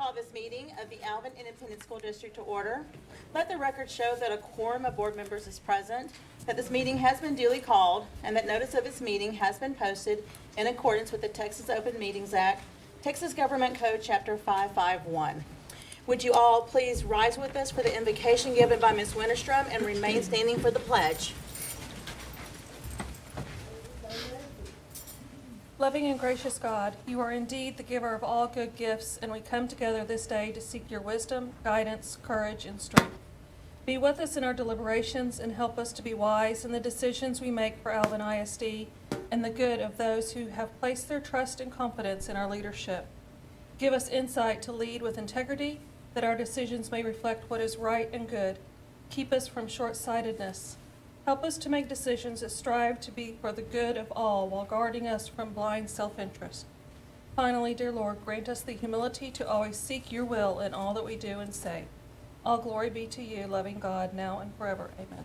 call this meeting of the Alvin Independent School District to order. Let the record show that a quorum of board members is present, that this meeting has been duly called, and that notice of this meeting has been posted in accordance with the Texas Open Meetings Act, Texas Government Code, Chapter 551. Would you all please rise with us for the invocation given by Ms. Winterstrom and remain standing for the pledge. Loving and gracious God, you are indeed the giver of all good gifts, and we come together this day to seek your wisdom, guidance, courage, and strength. Be with us in our deliberations and help us to be wise in the decisions we make for Alvin ISD and the good of those who have placed their trust and confidence in our leadership. Give us insight to lead with integrity, that our decisions may reflect what is right and good. Keep us from short-sightedness. Help us to make decisions that strive to be for the good of all while guarding us from blind self-interest. Finally, dear Lord, grant us the humility to always seek your will in all that we do and say. All glory be to you, loving God, now and forever. Amen.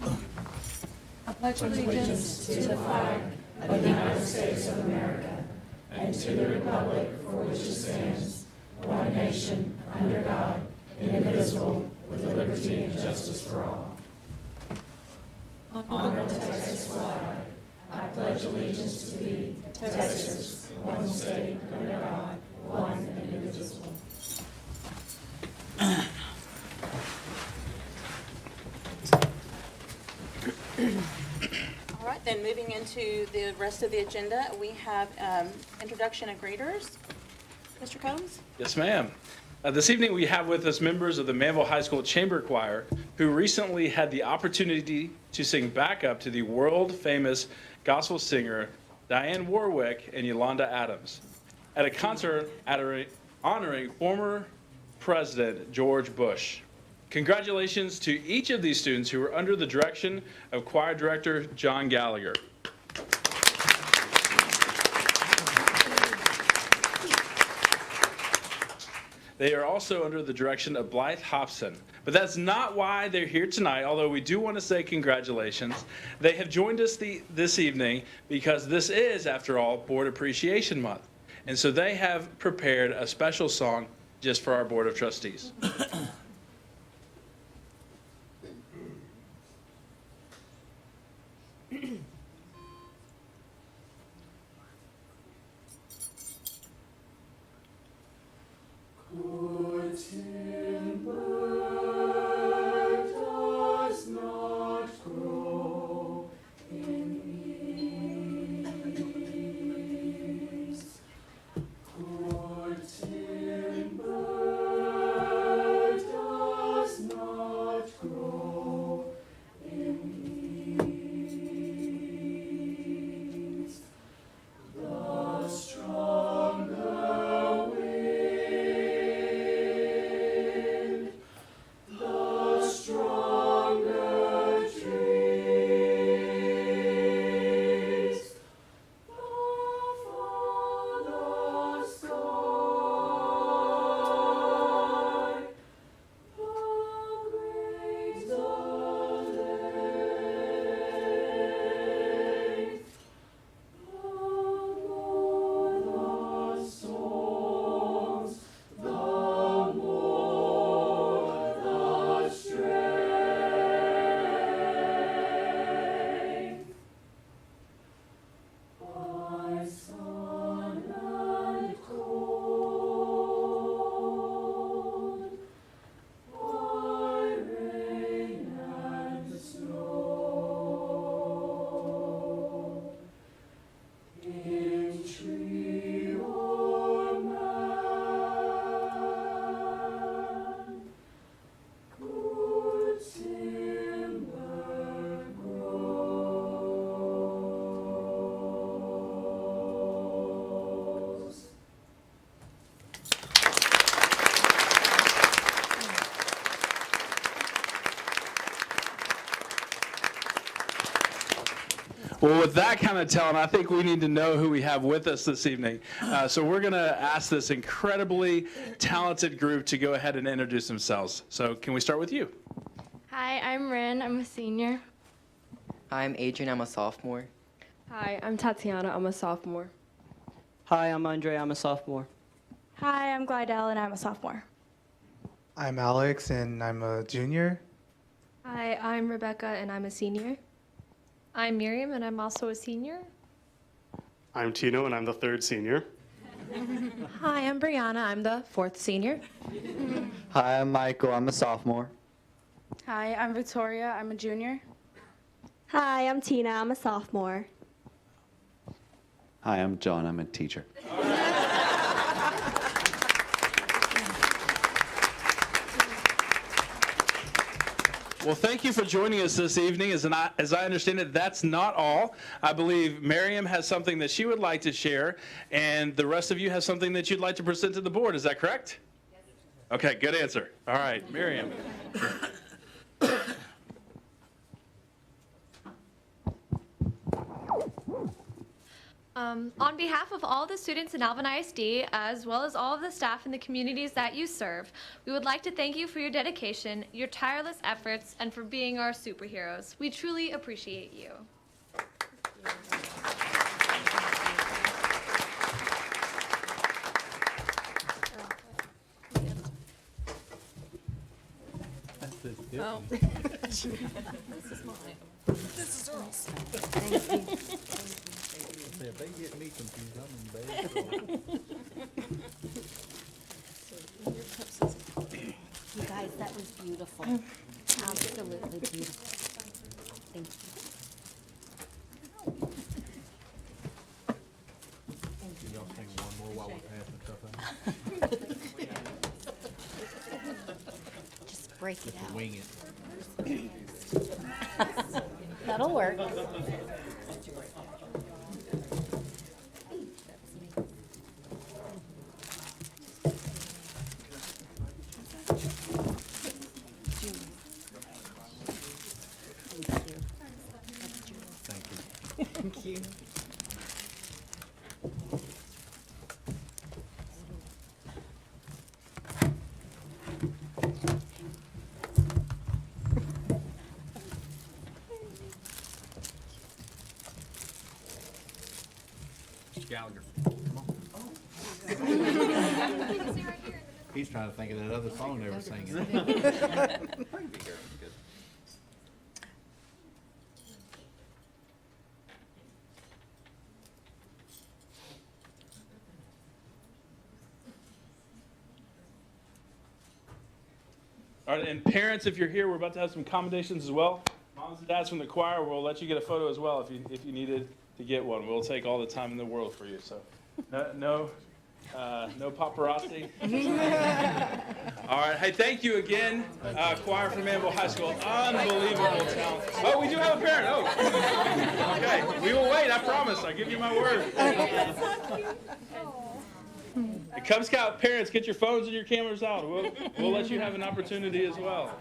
Amen. I pledge allegiance to the flag of the United States of America and to the republic for which it stands, one nation, under God, indivisible, with liberty and justice for all. Honor the Texas flag. I pledge allegiance to thee, Texas, one state, under God, one and indivisible. All right, then moving into the rest of the agenda, we have introduction of greeters. Mr. Combs? Yes, ma'am. This evening we have with us members of the Manville High School Chamber Choir who recently had the opportunity to sing backup to the world-famous gospel singer Diane Warwick and Yolanda Adams at a concert honoring former President George Bush. Congratulations to each of these students who were under the direction of choir director John Gallagher. They are also under the direction of Blythe Hobson. But that's not why they're here tonight, although we do want to say congratulations. They have joined us this evening because this is, after all, Board Appreciation Month. And so they have prepared a special song just for our Board of Trustees. Good timber does not grow in ease. Good timber does not grow in ease. The stronger wind, the stronger trees, the farther sky, the greater length, the more the storms, the more the strength. By sun and cold, by rain and snow, in tree or man, good timber grows. Well, with that kind of talent, I think we need to know who we have with us this evening. So we're going to ask this incredibly talented group to go ahead and introduce themselves. So can we start with you? Hi, I'm Ren. I'm a senior. I'm Adrian, I'm a sophomore. Hi, I'm Tatiana. I'm a sophomore. Hi, I'm Andre. I'm a sophomore. Hi, I'm Glidell, and I'm a sophomore. I'm Alex, and I'm a junior. Hi, I'm Rebecca, and I'm a senior. I'm Miriam, and I'm also a senior. I'm Tino, and I'm the third senior. Hi, I'm Brianna. I'm the fourth senior. Hi, I'm Michael. I'm a sophomore. Hi, I'm Victoria. I'm a junior. Hi, I'm Tina. I'm a sophomore. Hi, I'm John. I'm a teacher. Well, thank you for joining us this evening. As I understand it, that's not all. I believe Miriam has something that she would like to share, and the rest of you have something that you'd like to present to the board. Is that correct? Yes. Okay, good answer. All right, Miriam. On behalf of all the students in Alvin ISD, as well as all of the staff in the communities that you serve, we would like to thank you for your dedication, your tireless efforts, and for being our superheroes. We truly appreciate you. Oh. This is mine. This is Earl's. Thank you. If they get me confused, I'm in bad trouble. You guys, that was beautiful. Absolutely beautiful. Thank you. Y'all sing one more while we're passing stuff out? Just break it out. Wing it. That'll work. Thank you. Gallagher. Come on. He's trying to think of that other song they were singing. All right, and parents, if you're here, we're about to have some commendations as well. Moms and dads from the choir, we'll let you get a photo as well if you needed to get one. We'll take all the time in the world for you. So, no paparazzi. All right, hey, thank you again, choir from Manville High School. Unbelievable talent. Oh, we do have a parent. Oh, okay. We will wait. I promise. I give you my word. The Cub Scout parents, get your phones and your cameras out. We'll let you have an opportunity as well.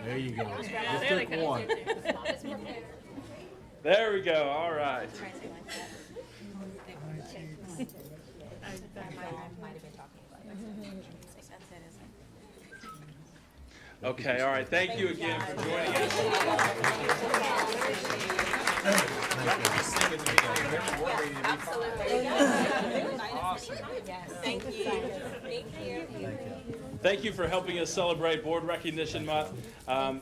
There you go. Just took one. There we go. All right. Okay, all right. Thank you again for joining us. Thank you. Thank you. Thank you for helping us celebrate Board Recognition Month.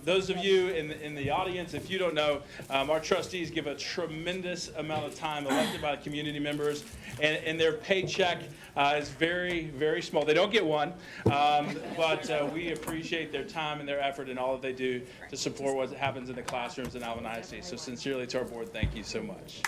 Those of you in the audience, if you don't know, our trustees give a tremendous amount of time elected by community members, and their paycheck is very, very small. They don't get one, but we appreciate their time and their effort and all that they do to support what happens in the classrooms in Alvin ISD. So sincerely to our board, thank you so much.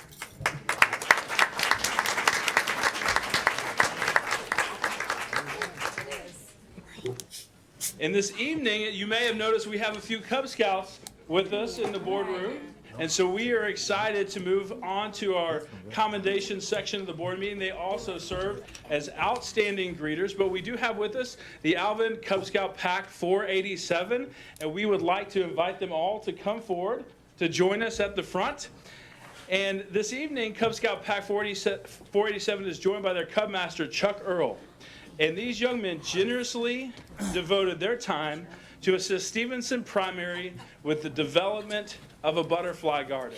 And this evening, you may have noticed we have a few Cub Scouts with us in the boardroom. And so we are excited to move on to our commendation section of the board meeting. They also serve as outstanding greeters, but we do have with us the Alvin Cub Scout Pack 487, and we would like to invite them all to come forward to join us at the front. And this evening, Cub Scout Pack 487 is joined by their Cub Master, Chuck Earl. And these young men generously devoted their time to assist Stevenson Primary with the development of a butterfly garden.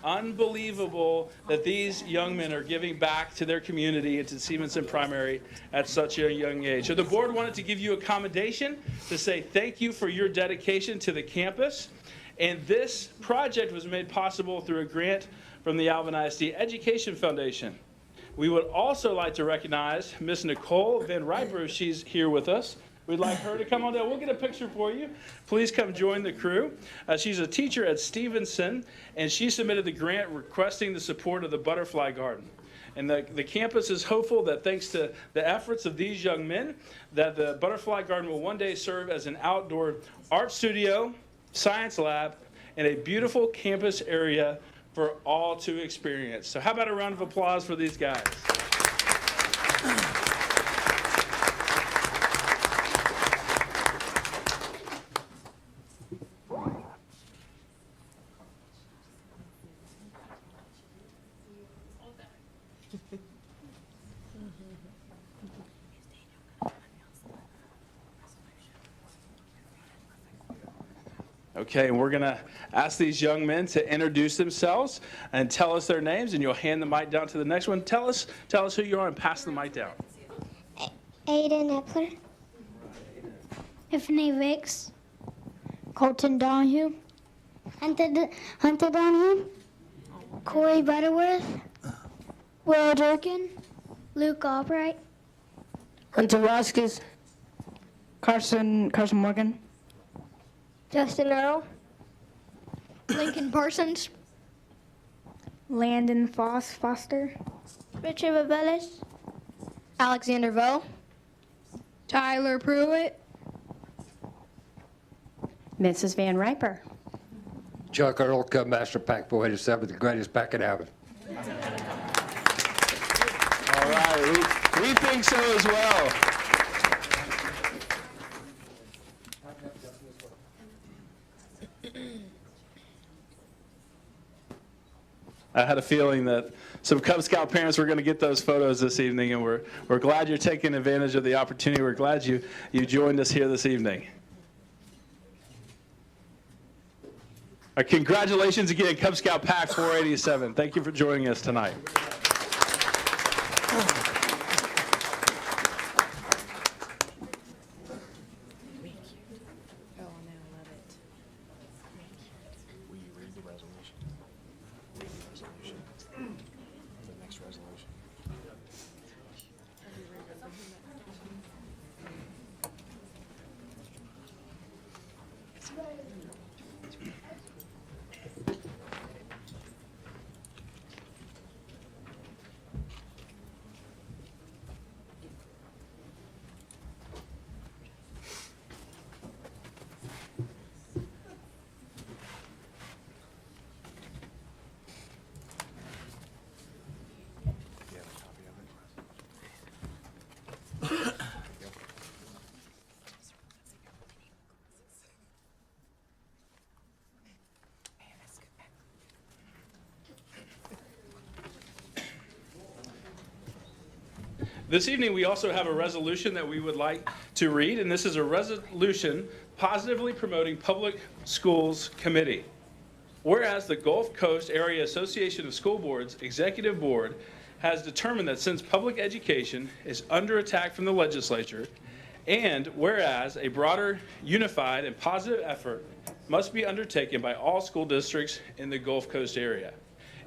Unbelievable that these young men are giving back to their community and to Stevenson Primary at such a young age. So the board wanted to give you a commendation to say thank you for your dedication to the campus. And this project was made possible through a grant from the Alvin ISD Education Foundation. We would also like to recognize Miss Nicole Van Riper. She's here with us. We'd like her to come on down. We'll get a picture for you. Please come join the crew. She's a teacher at Stevenson, and she submitted the grant requesting the support of the Butterfly Garden. And the campus is hopeful that thanks to the efforts of these young men, that the Butterfly Garden will one day serve as an outdoor art studio, science lab, and a beautiful campus area for all to experience. So how about a round of applause for these guys? Okay, and we're going to ask these young men to introduce themselves and tell us their names, and you'll hand the mic down to the next one. Tell us who you are and pass the mic down. Aiden Epler, Tiffany Vicks, Colton Donahue, Hunter Donahue, Corey Butterworth, Will Durkin, Luke Albright, Hunter Vasquez, Carson Morgan, Justin Earl, Lincoln Parsons, Landon Foster, Richard Babelis, Alexander Vo, Tyler Pruitt, Mrs. Van Riper. Chuck Earl, Cub Master Pack 487, the greatest pack in Alvin. All right, we think so as well. I had a feeling that some Cub Scout parents were going to get those photos this evening, and we're glad you're taking advantage of the opportunity. We're glad you joined us here this evening. Congratulations again, Cub Scout Pack 487. Thank you for joining us tonight. This evening, we also have a resolution that we would like to read, and this is a resolution positively promoting public schools committee. Whereas the Gulf Coast Area Association of School Boards Executive Board has determined that since public education is under attack from the legislature, and whereas a broader, unified, and positive effort must be undertaken by all school districts in the Gulf Coast area,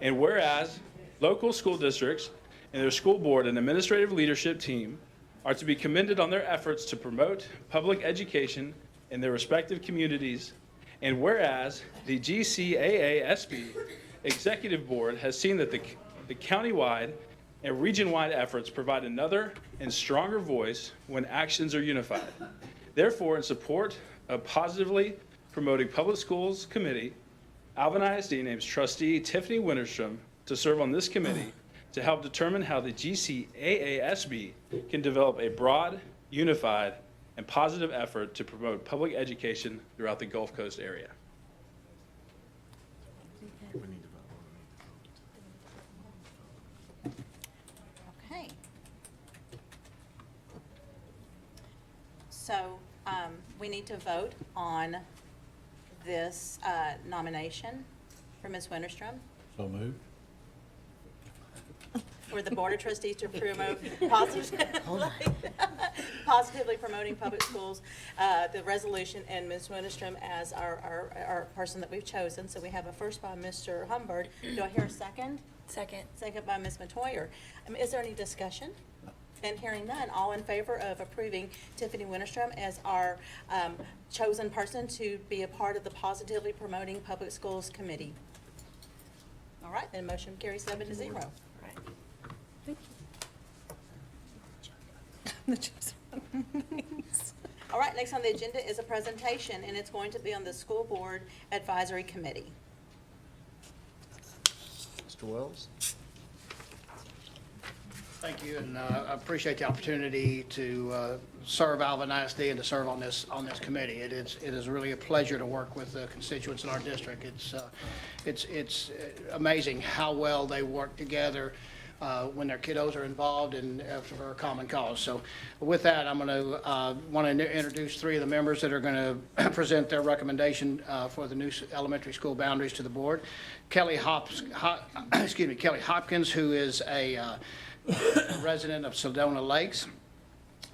and whereas local school districts and their school board and administrative leadership team are to be commended on their efforts to promote public education in their respective communities, and whereas the GCAASB Executive Board has seen that the countywide and region-wide efforts provide another and stronger voice when actions are unified. Therefore, in support of positively promoting public schools committee, Alvin ISD names trustee Tiffany Winterstrom to serve on this committee to help determine how the GCAASB can develop a broad, unified, and positive effort to promote public education throughout the Gulf Coast area. Okay. So we need to vote on this nomination for Ms. Winterstrom. So moved. For the Board of Trustees to promote positively promoting public schools, the resolution, and Ms. Winstrom as our person that we've chosen. So we have a first by Mr. Humbird. Do I hear a second? Second. Second by Ms. Matoyer. Is there any discussion? And hearing none, all in favor of approving Tiffany Winstrom as our chosen person to be a part of the Positively Promoting Public Schools Committee? All right, then motion carries 7-0. All right, next on the agenda is a presentation, and it's going to be on the School Board Advisory Committee. Mr. Wells? Thank you, and I appreciate the opportunity to serve Alvin ISD and to serve on this committee. It is really a pleasure to work with the constituents in our district. It's amazing how well they work together when their kiddos are involved and for a common cause. So with that, I'm going to want to introduce three of the members that are going to present their recommendation for the new elementary school boundaries to the board. Kelly Hopkins, who is a resident of Sedona Lakes.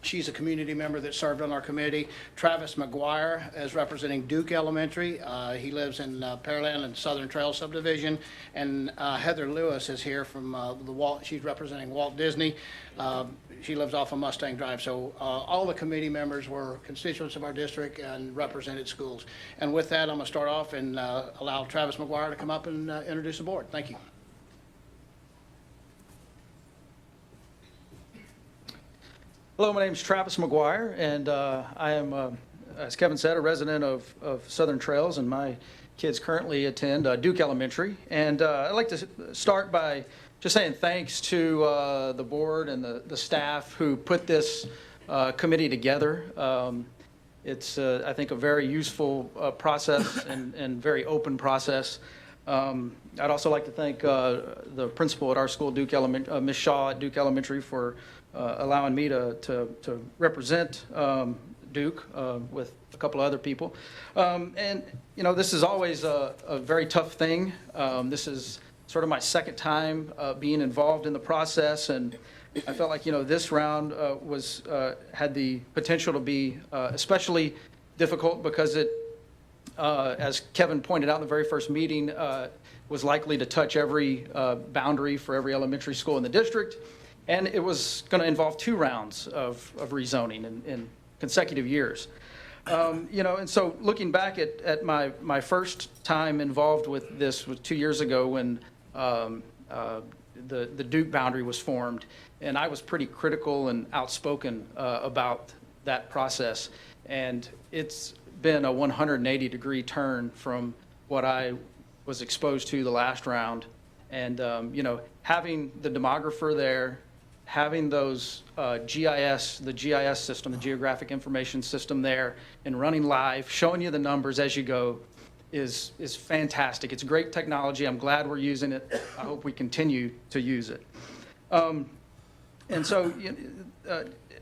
She's a community member that served on our committee. Travis McGuire is representing Duke Elementary. He lives in Pearland and Southern Trail Subdivision. And Heather Lewis is here from she's representing Walt Disney. She lives off of Mustang Drive. So all the committee members were constituents of our district and represented schools. And with that, I'm going to start off and allow Travis McGuire to come up and introduce the board. Thank you. Hello, my name is Travis McGuire, and I am, as Kevin said, a resident of Southern Trails, and my kids currently attend Duke Elementary. And I'd like to start by just saying thanks to the board and the staff who put this committee together. It's, I think, a very useful process and very open process. I'd also like to thank the principal at our school, Ms. Shaw at Duke Elementary, for allowing me to represent Duke with a couple of other people. And, you know, this is always a very tough thing. This is sort of my second time being involved in the process, and I felt like, you know, this round had the potential to be especially difficult because it, as Kevin pointed out in the very first meeting, was likely to touch every boundary for every elementary school in the district. And it was going to involve 2 rounds of rezoning in consecutive years. You know, and so looking back at my first time involved with this was 2 years ago when the Duke boundary was formed. And I was pretty critical and outspoken about that process. And it's been a 180-degree turn from what I was exposed to the last round. And, you know, having the demographer there, having those the GIS system, the Geographic Information System there, and running live, showing you the numbers as you go is fantastic. It's great technology. I'm glad we're using it. I hope we continue to use it. And so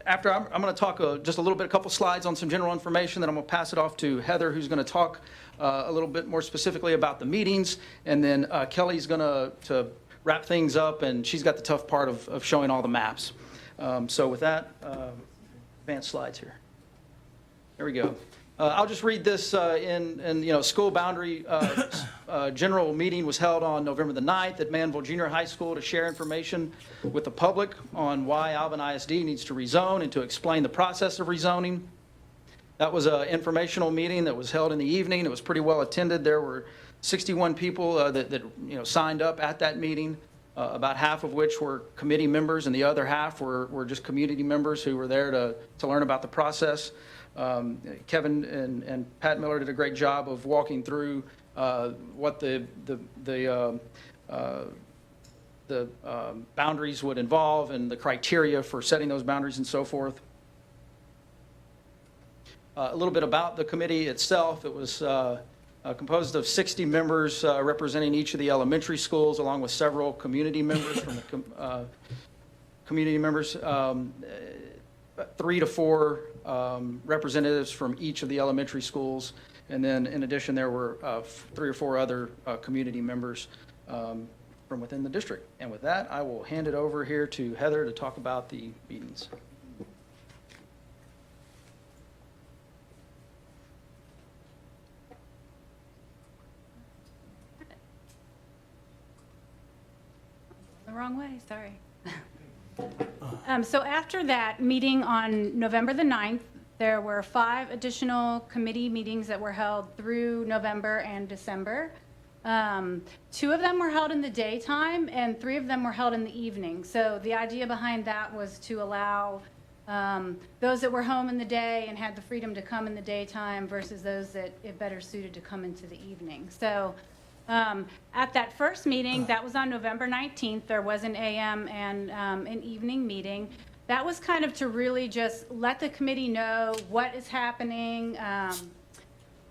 after I'm going to talk just a little bit, a couple slides on some general information, then I'm going to pass it off to Heather, who's going to talk a little bit more specifically about the meetings, and then Kelly's going to wrap things up, and she's got the tough part of showing all the maps. So with that, advanced slides here. There we go. I'll just read this in you know, school boundary general meeting was held on November the 9th at Manville Junior High School to share information with the public on why Alvin ISD needs to rezone and to explain the process of rezoning. That was an informational meeting that was held in the evening. It was pretty well attended. There were 61 people that you know, signed up at that meeting, about half of which were committee members, and the other half were just community members who were there to learn about the process. Kevin and Pat Miller did a great job of walking through what the boundaries would involve and the criteria for setting those boundaries and so forth. A little bit about the committee itself. It was composed of 60 members representing each of the elementary schools, along with several community members from the community members. 3 to 4 representatives from each of the elementary schools, and then in addition there were 3 or 4 other community members from within the district. And with that, I will hand it over here to Heather to talk about the meetings. The wrong way, sorry. So after that meeting on November the 9th, there were 5 additional committee meetings that were held through November and December. 2 of them were held in the daytime and 3 of them were held in the evening. So the idea behind that was to allow those that were home in the day and had the freedom to come in the daytime versus those that it better suited to come into the evening. So at that first meeting, that was on November 19th, there was an AM and an evening meeting. That was kind of to really just let the committee know what is happening,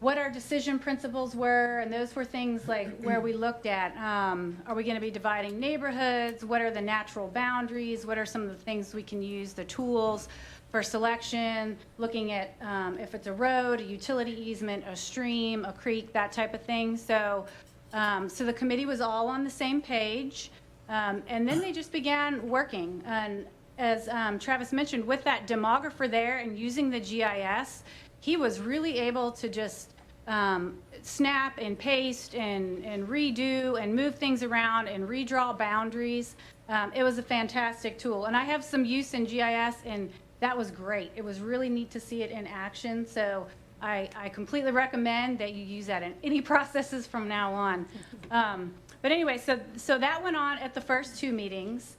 what our decision principles were, and those were things like where we looked at, are we going to be dividing neighborhoods? What are the natural boundaries? What are some of the things we can use, the tools for selection, looking at if it's a road, a utility easement, a stream, a creek, that type of thing. So the committee was all on the same page, and then they just began working. And as Travis mentioned, with that demographer there and using the GIS, he was really able to just snap and paste and redo and move things around and redraw boundaries. It was a fantastic tool. And I have some use in GIS, and that was great. It was really neat to see it in action. So I completely recommend that you use that in any processes from now on. But anyway, so that went on at the first 2 meetings.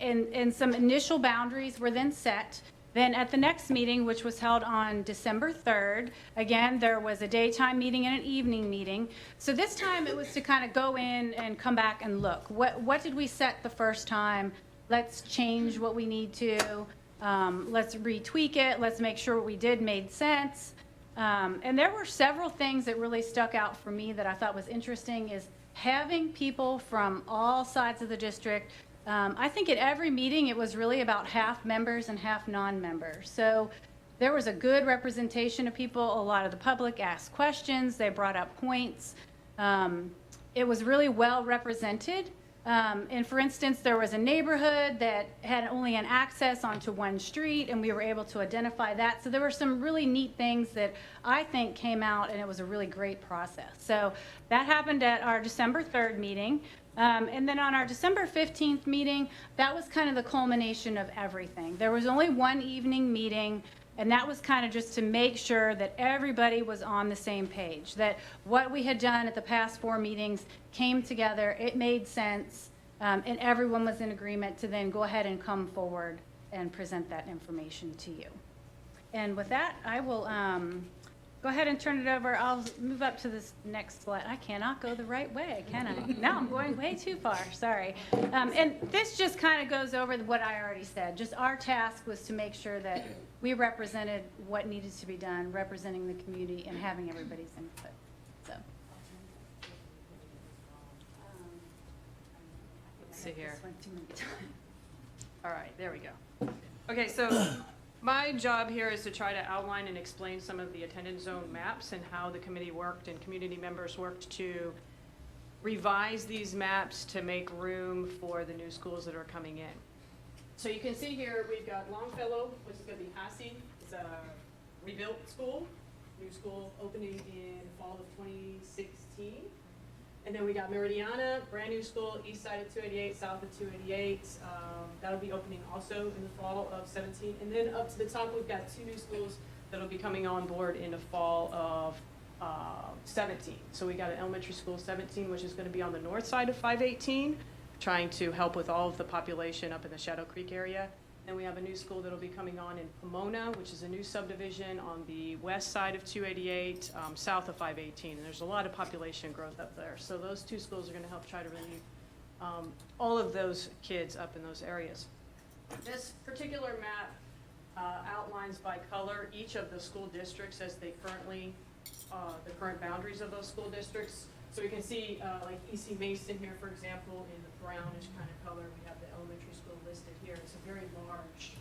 And some initial boundaries were then set. Then at the next meeting, which was held on December 3rd, again, there was a daytime meeting and an evening meeting. So this time it was to kind of go in and come back and look. What did we set the first time? Let's change what we need to. Let's retweak it. Let's make sure what we did made sense. And there were several things that really stuck out for me that I thought was interesting is having people from all sides of the district. I think at every meeting it was really about half members and half non-members. So there was a good representation of people. A lot of the public asked questions. They brought up points. It was really well represented. And for instance, there was a neighborhood that had only an access onto one street, and we were able to identify that. So there were some really neat things that I think came out, and it was a really great process. So that happened at our December 3rd meeting. And then on our December 15th meeting, that was kind of the culmination of everything. There was only one evening meeting, and that was kind of just to make sure that everybody was on the same page, that what we had done at the past 4 meetings came together, it made sense, and everyone was in agreement to then go ahead and come forward and present that information to you. And with that, I will go ahead and turn it over. I'll move up to this next slide. I cannot go the right way, can I? No, I'm going way too far, sorry. And this just kind of goes over what I already said. Just our task was to make sure that we represented what needed to be done, representing the community and having everybody's input. So. Let's see here. All right, there we go. Okay, so my job here is to try to outline and explain some of the attendance zone maps and how the committee worked and community members worked to revise these maps to make room for the new schools that are coming in. So you can see here we've got Longfellow, which is going to be Hassey. It's a rebuilt school, new school opening in fall of 2016. And then we got Meridiana, brand new school, east side of 288, south of 288. That'll be opening also in the fall of 17. And then up to the top, we've got 2 new schools that'll be coming on board in the fall of 17. So we got an elementary school 17, which is going to be on the north side of 518, trying to help with all of the population up in the Shadow Creek area. Then we have a new school that'll be coming on in Pomona, which is a new subdivision on the west side of 288, south of 518. And there's a lot of population growth up there. So those 2 schools are going to help try to relieve all of those kids up in those areas. This particular map outlines by color each of the school districts as they currently, the current boundaries of those school districts. So we can see like EC Mason here, for example, in the brownish kind of color. We have the elementary school listed here. It's a very large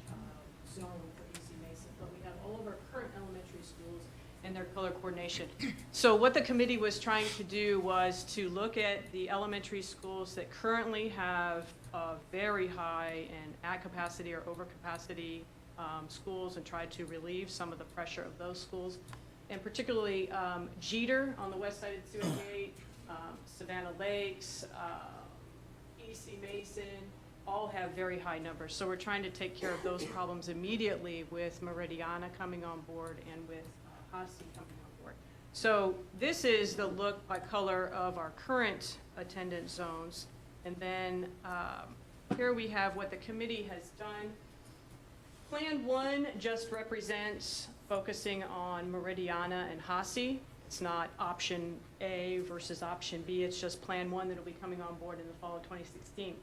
zone for EC Mason, but we have all of our current elementary schools and their color coordination. So what the committee was trying to do was to look at the elementary schools that currently have very high and at capacity or over capacity schools and try to relieve some of the pressure of those schools. And particularly Jeter on the west side of 288, Savannah Lakes, E.C. Mason, all have very high numbers. So we're trying to take care of those problems immediately with Meridiana coming on board and with Hosty coming on board. So this is the look by color of our current attendance zones. And then here we have what the committee has done. Plan 1 just represents focusing on Meridiana and Hosty. It's not option A versus option B. It's just Plan 1 that will be coming on board in the fall of 2016.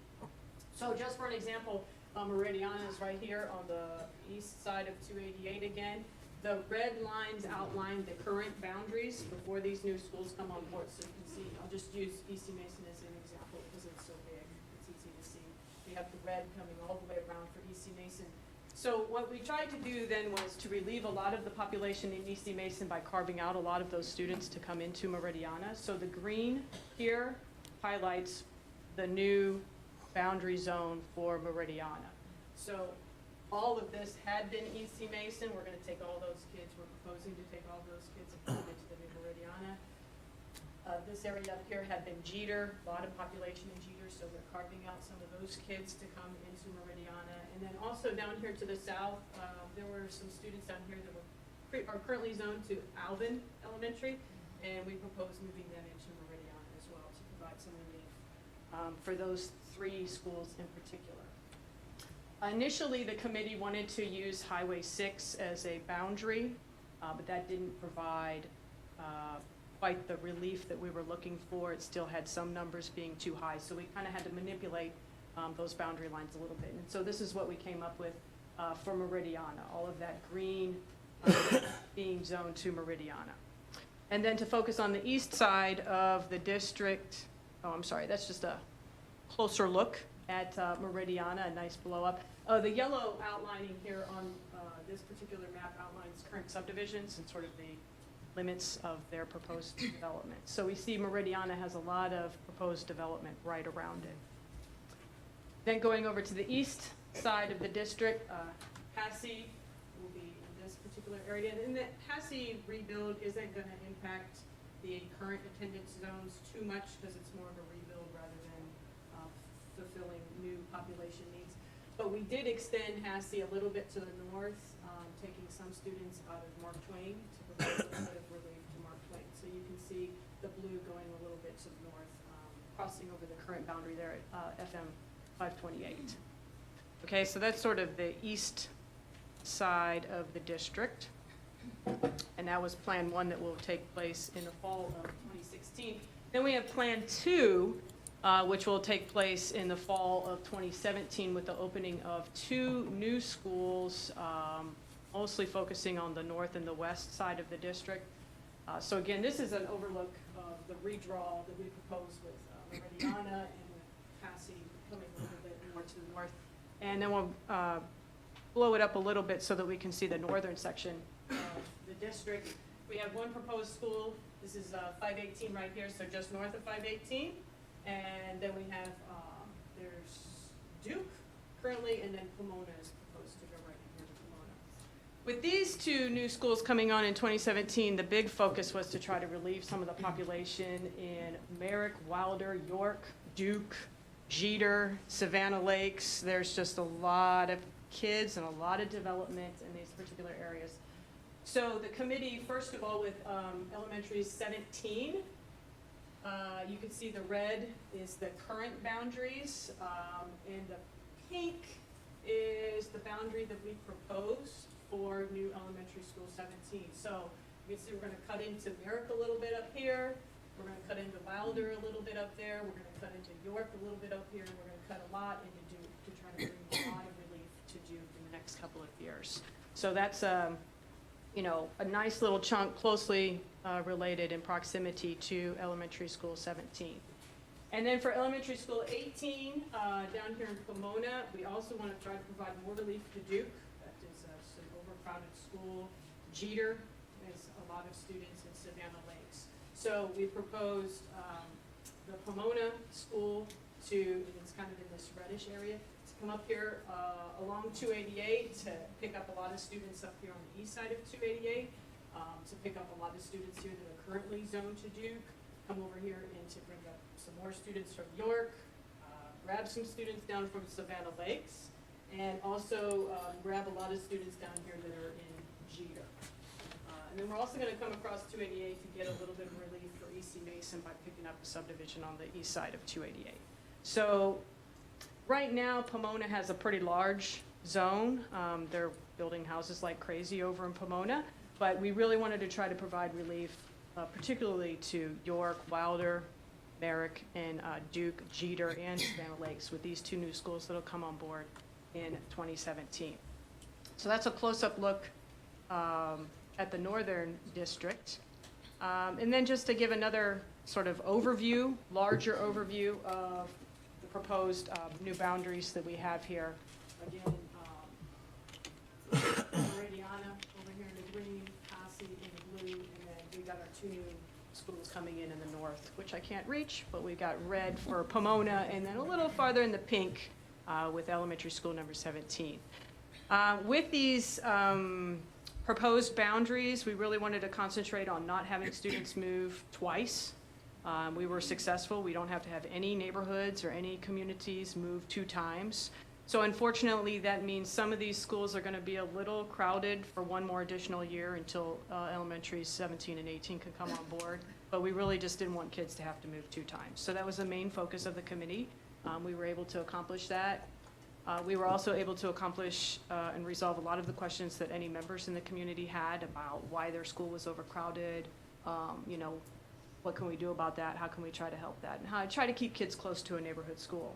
So just for an example, Meridiana is right here on the east side of 288 again. The red lines outline the current boundaries before these new schools come on board. So you can see, I'll just use E.C. Mason as an example because it's so big. It's easy to see. We have the red coming all the way around for E.C. Mason. So what we tried to do then was to relieve a lot of the population in E.C. Mason by carving out a lot of those students to come into Meridiana. So the green here highlights the new boundary zone for Meridiana. So all of this had been E.C. Mason. We're going to take all those kids. We're proposing to take all those kids and put them into the new Meridiana. This area up here had been Jeter, a lot of population in Jeter, so we're carving out some of those kids to come into Meridiana. And then also down here to the south, there were some students down here that are currently zoned to Alvin Elementary, and we propose moving them into Meridiana as well to provide some relief for those 3 schools in particular. Initially, the committee wanted to use Highway 6 as a boundary, but that didn't provide quite the relief that we were looking for. It still had some numbers being too high, so we kind of had to manipulate those boundary lines a little bit. And so this is what we came up with for Meridiana, all of that green being zoned to Meridiana. And then to focus on the east side of the district, I'm sorry, that's just a closer look at Meridiana, a nice blow up. The yellow outlining here on this particular map outlines current subdivisions and sort of the limits of their proposed development. So we see Meridiana has a lot of proposed development right around it. Then going over to the east side of the district, Passy will be in this particular area. And the Passy rebuild isn't going to impact the current attendance zones too much because it's more of a rebuild rather than fulfilling new population needs. But we did extend Passy a little bit to the north, taking some students out of Mark Twain to provide a little bit of relief to Mark Twain. So you can see the blue going a little bit to the north, crossing over the current boundary there at FM 528. Okay, so that's sort of the east side of the district. And that was Plan 1 that will take place in the fall of 2016. Then we have Plan 2, which will take place in the fall of 2017 with the opening of 2 new schools, mostly focusing on the north and the west side of the district. So again, this is an overlook of the redraw that we proposed with Meridiana and with Passy coming a little bit more to the north. And then we'll blow it up a little bit so that we can see the northern section of the district. We have one proposed school. This is 518 right here, so just north of 518. And then we have, there's Duke currently, and then Pomona is proposed to go right in here to Pomona. With these 2 new schools coming on in 2017, the big focus was to try to relieve some of the population in Merrick, Wilder, York, Duke, Jeter, Savannah Lakes. There's just a lot of kids and a lot of development in these particular areas. So the committee, first of all, with elementary 17, you can see the red is the current boundaries, and the pink is the boundary that we proposed for new elementary school 17. So you can see we're going to cut into Merrick a little bit up here. We're going to cut into Wilder a little bit up there. We're going to cut into York a little bit up here. And we're going to cut a lot into Duke to try to bring a lot of relief to Duke in the next couple of years. So that's you know, a nice little chunk closely related in proximity to elementary school 17. And then for elementary school 18, down here in Pomona, we also want to try to provide more relief to Duke. That is an overcrowded school. Jeter is a lot of Savannah Lakes. So we proposed the Pomona School to, it's kind of in this reddish area, to come up here along 288 to pick up a lot of students up here on the east side of 288, to pick up a lot of students here that are currently zoned to Duke, come over here and to bring up some more students from York, grab some students down from Savannah Lakes, and also grab a lot of students down here that are in Jeter. And then we're also going to come across 288 to get a little bit of relief for EC Mason by picking up a subdivision on the east side of 288. So right now, Pomona has a pretty large zone. They're building houses like crazy over in Pomona, but we really wanted to try to provide relief, particularly to York, Wilder, Merrick, and Duke, Jeter, and Savannah Lakes with these two new schools that'll come on board in 2017. So that's a close-up look at the Northern District. And then just to give another sort of overview, larger overview of the proposed new boundaries that we have here. Again, Meridiana over here in the green, Passy in the blue, and then we got our two new schools coming in the north, which I can't reach, but we got red for Pomona, and then a little farther in the pink with elementary school number 17. With these proposed boundaries, we really wanted to concentrate on not having students move twice. We were successful. We don't have to have any neighborhoods or any communities move 2 times. So unfortunately, that means some of these schools are going to be a little crowded for one more additional year until elementaries 17 and 18 can come on board. But we really just didn't want kids to have to move 2 times. So that was the main focus of the committee. We were able to accomplish that. We were also able to accomplish and resolve a lot of the questions that any members in the community had about why their school was overcrowded, you know, what can we do about that, how can we try to help that, and how to try to keep kids close to a neighborhood school.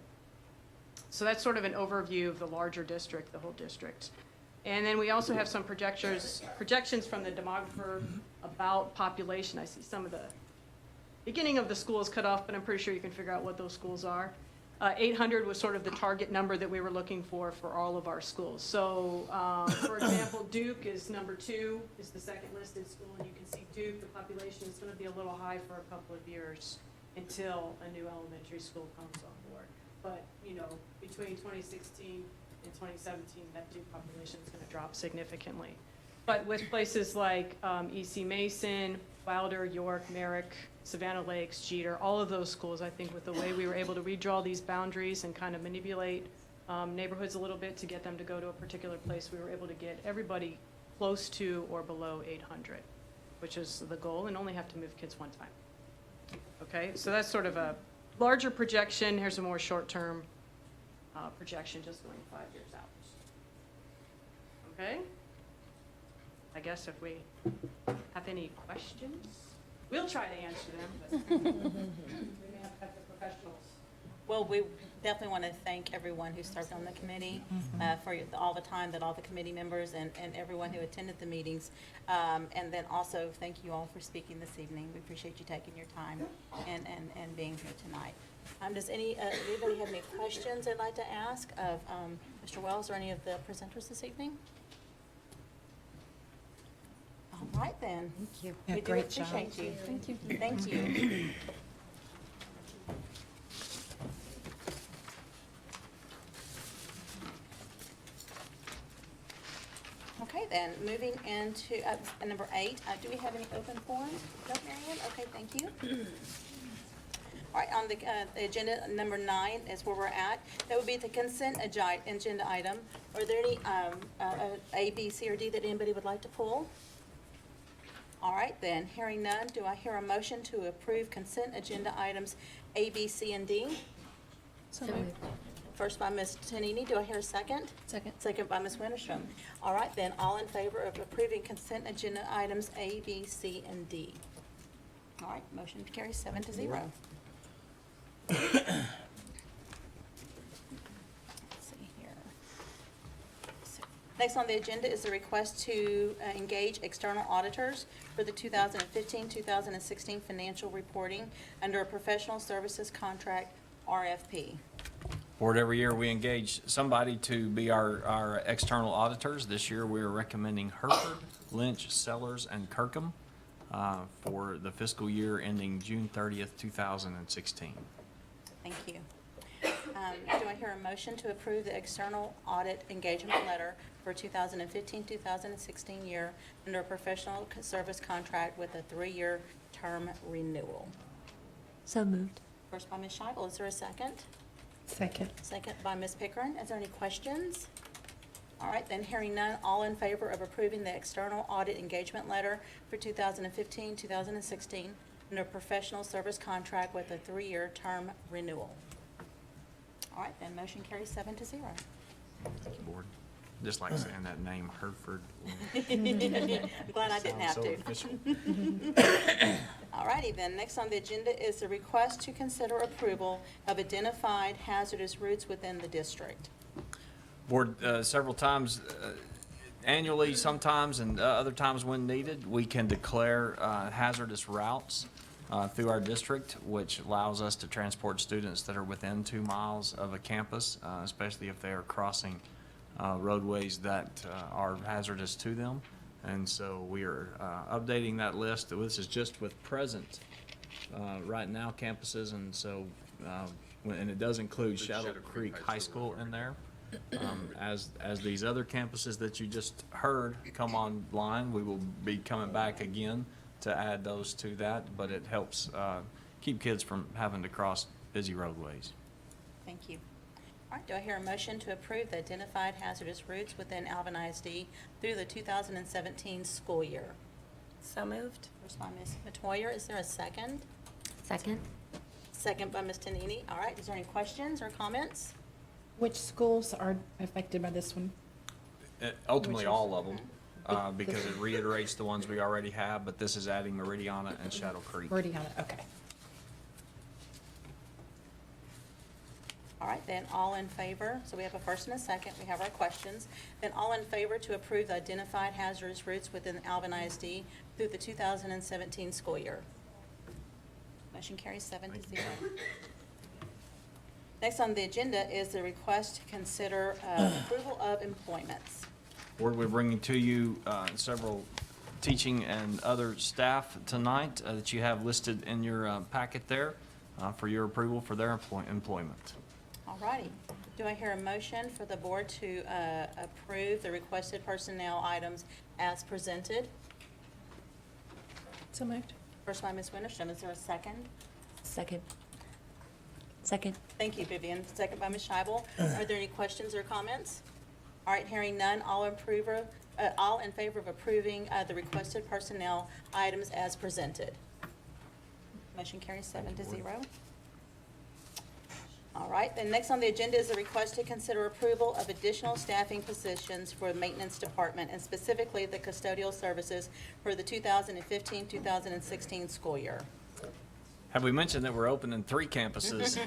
So that's sort of an overview of the larger district, the whole district. And then we also have some projections from the demographer about population. I see some of the beginning of the schools cut off, but I'm pretty sure you can figure out what those schools are. 800 was sort of the target number that we were looking for all of our schools. So, for example, Duke is number 2, is the second listed school, and you can see Duke, the population is going to be a little high for a couple of years until a new elementary school comes on board. But, you know, between 2016 and 2017, that Duke population is going to drop significantly. But with places like EC Mason, Wilder, York, Merrick, Savannah Lakes, Jeter, all of those schools, I think with the way we were able to redraw these boundaries and kind of manipulate neighborhoods a little bit to get them to go to a particular place, we were able to get everybody close to or below 800, which is the goal, and only have to move kids 1 time. Okay, so that's sort of a larger projection. Here's a more short-term projection, just going 5 years out. Okay? I guess if we have any questions, we'll try to answer them, but we may have to have the professionals. Well, we definitely want to thank everyone who served on the committee for all the time that all the committee members and everyone who attended the meetings. And then also thank you all for speaking this evening. We appreciate you taking your time and being here tonight. Does anybody have any questions they'd like to ask of Mr. Wells or any of the presenters this evening? All right then. Thank you. We do appreciate you. Thank you. Thank you. Okay then, moving into number 8. Do we have any open forums? No, Marion? Okay, thank you. All right, on the agenda, number 9 is where we're at. That would be the consent agenda item. Are there any A, B, C, or D that anybody would like to pull? All right then, hearing none, do I hear a motion to approve consent agenda items A, B, C, and D? So moved. First by Ms. Tonini, do I hear a second? Second. Second by Ms. Winterstrom. All right then, all in favor of approving consent agenda items A, B, C, and D? All right, motion carries 7-0. Let's see here. Next on the agenda is the request to engage external auditors for the 2015-2016 financial reporting under a professional services contract, RFP. Board, every year we engage somebody to be our external auditors. This year we are recommending Hereford, Lynch, Sellers, and Kirkham. for the fiscal year ending June 30th, 2016. Thank you. Do I hear a motion to approve the external audit engagement letter for 2015-2016 year under a professional service contract with a 3-year term renewal? So moved. First by Ms. Scheibel, is there a second? Second. Second by Ms. Pickering. Is there any questions? All right, then hearing none, all in favor of approving the external audit engagement letter for 2015-2016 under a professional service contract with a 3-year term renewal? All right, then motion carries 7-0. Thank you, Board. Just like saying that name, Hereford. I'm glad I didn't have Sounds so to. official. All righty then, next on the agenda is the request to consider approval of identified hazardous routes within the district. Board, several times annually sometimes, and other times when needed, we can declare hazardous routes through our district, which allows us to transport students that are within 2 miles of a campus, especially if they are crossing roadways that are hazardous to them. And so we are updating that list. This is just with present right now campuses, and so and it does include Shadow Creek High School in there. As these other campuses that you just heard come online, we will be coming back again to add those to that, but it helps keep kids from having to cross busy roadways. Thank you. All right, do I hear a motion to approve the identified hazardous routes within Alvin ISD through the 2017 school year? So moved. First by Ms. Metoyer, is there a second? Second. Second by Ms. Tonini. All right, is there any questions or comments? Which schools are affected by this one? Ultimately, all of them, because it reiterates the ones we already have, but this is adding Meridiana and Shadow Creek. Meridiana, okay. All right, then all in favor, so we have a first and a second, we have our questions. Then all in favor to approve the identified hazardous routes within Alvin ISD through the 2017 school year? Motion carries 7-0. Next on the agenda is the request to consider approval of employments. Board, we're bringing to you several teaching and other staff tonight that you have listed in your packet there for your approval for their employment. All righty. Do I hear a motion for the board to approve the requested personnel items as presented? So moved. First by Ms. Winterstone, is there a second? Second. Second. Thank you, Vivian. Second by Ms. Scheibel. Are there any questions or comments? All right, hearing none, all in favor of approving the requested personnel items as presented? Motion carries 7-0. All right, then next on the agenda is a request to consider approval of additional staffing positions for the maintenance department, and specifically the custodial services for the 2015-2016 school year. Have we mentioned that we're opening 3 campuses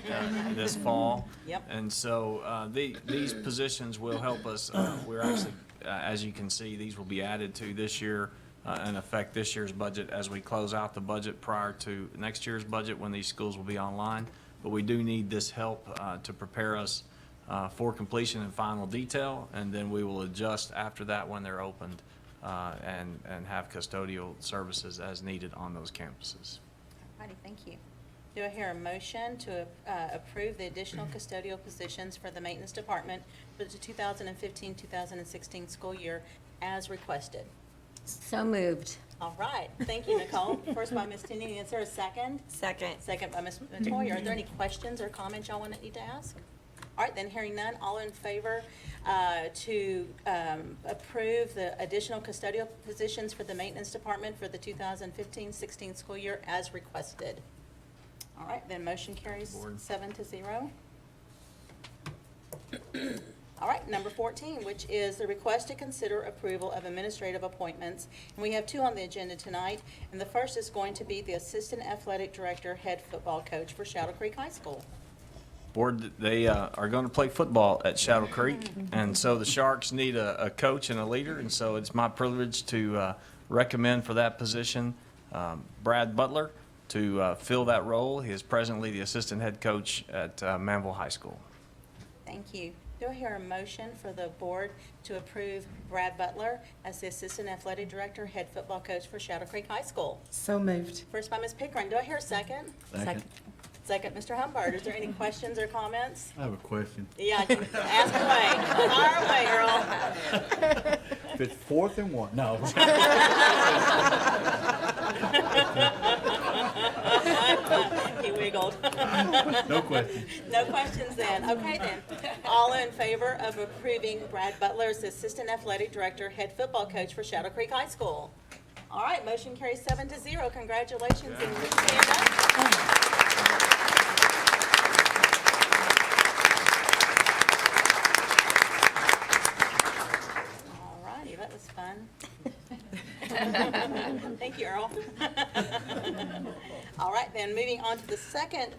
this fall? Yep. And so these positions will help us. We're actually, as you can see, these will be added to this year and affect this year's budget as we close out the budget prior to next year's budget when these schools will be online. But we do need this help to prepare us for completion and final detail, and then we will adjust after that when they're opened and have custodial services as needed on those campuses. Alrighty, thank you. Do I hear a motion to approve the additional custodial positions for the maintenance department for the 2015-2016 school year as requested? So moved. All right, thank you, Nicole. First by Ms. Tonini, is there a second? Second. Second by Ms. Metoyer. Are there any questions or comments y'all need to ask? All right, then hearing none, all in favor to approve the additional custodial positions for the maintenance department for the 2015-16 school year as requested? All right, then motion carries 7-0. All right, number 14, which is the request to consider approval of administrative appointments. And we have 2 on the agenda tonight. And the first is going to be the Assistant Athletic Director, Head Football Coach for Shadow Creek High School. Board, they are going to play football at Shadow Creek, and so the Sharks need a coach and a leader, and so it's my privilege to recommend for that position Brad Butler to fill that role. He is presently the assistant head coach at Manville High School. Thank you. Do I hear a motion for the board to approve Brad Butler as the Assistant Athletic Director, Head Football Coach for Shadow Creek High School? So moved. First by Ms. Pickering. Do I hear a second? Second. Second, Mr. Humbard. Is there any questions or comments? I have a question. Yeah, ask away. Fire away, Earl. If it's 4th and 1, no. He wiggled. No questions. No questions then. Okay then. All in favor of approving Brad Butler as Assistant Athletic Director, Head Football Coach for Shadow Creek High School? All right, motion carries 7-0. Congratulations and stand up. All righty, that was fun. Thank you, Earl. All right, then, moving on to the second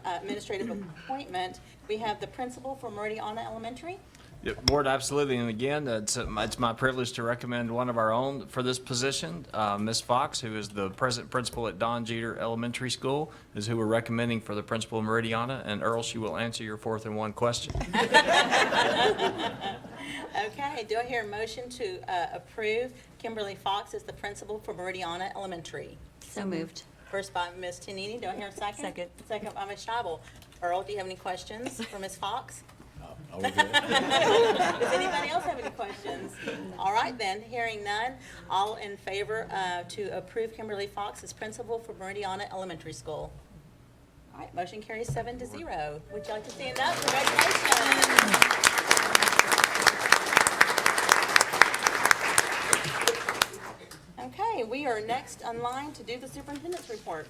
administrative appointment, we have the principal for Meridiana Elementary. Yep, Board, absolutely. And again, it's my privilege to recommend one of our own for this position. Ms. Fox, who is the present principal at Don Jeter Elementary School, is who we're recommending for the principal of Meridiana. And Earl, she will answer your 4th and 1 question. Okay, do I hear a motion to approve Kimberly Fox as the principal for Meridiana Elementary? So moved. First by Ms. Tanini, do I hear a second? Second. Second by Ms. Scheibel. Earl, do you have any questions for Ms. Fox? No, we're good. Does anybody else have any questions? All right then, hearing none, all in favor to approve Kimberly Fox as principal for Meridiana Elementary School? All right, motion carries 7-0. Would you like to stand up? Congratulations. Okay, we are next on line to do the superintendent's report.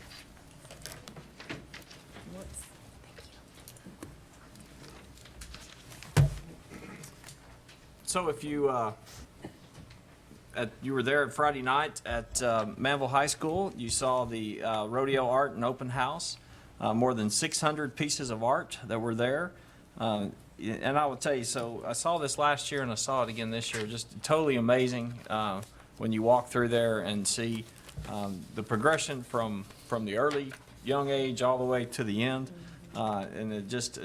So if you were there Friday night at Manville High School, you saw the rodeo art and open house. More than 600 pieces of art that were there. And I will tell you, so I saw this last year and I saw it again this year. Just totally amazing when you walk through there and see the progression from the early young age all the way to the end. And it just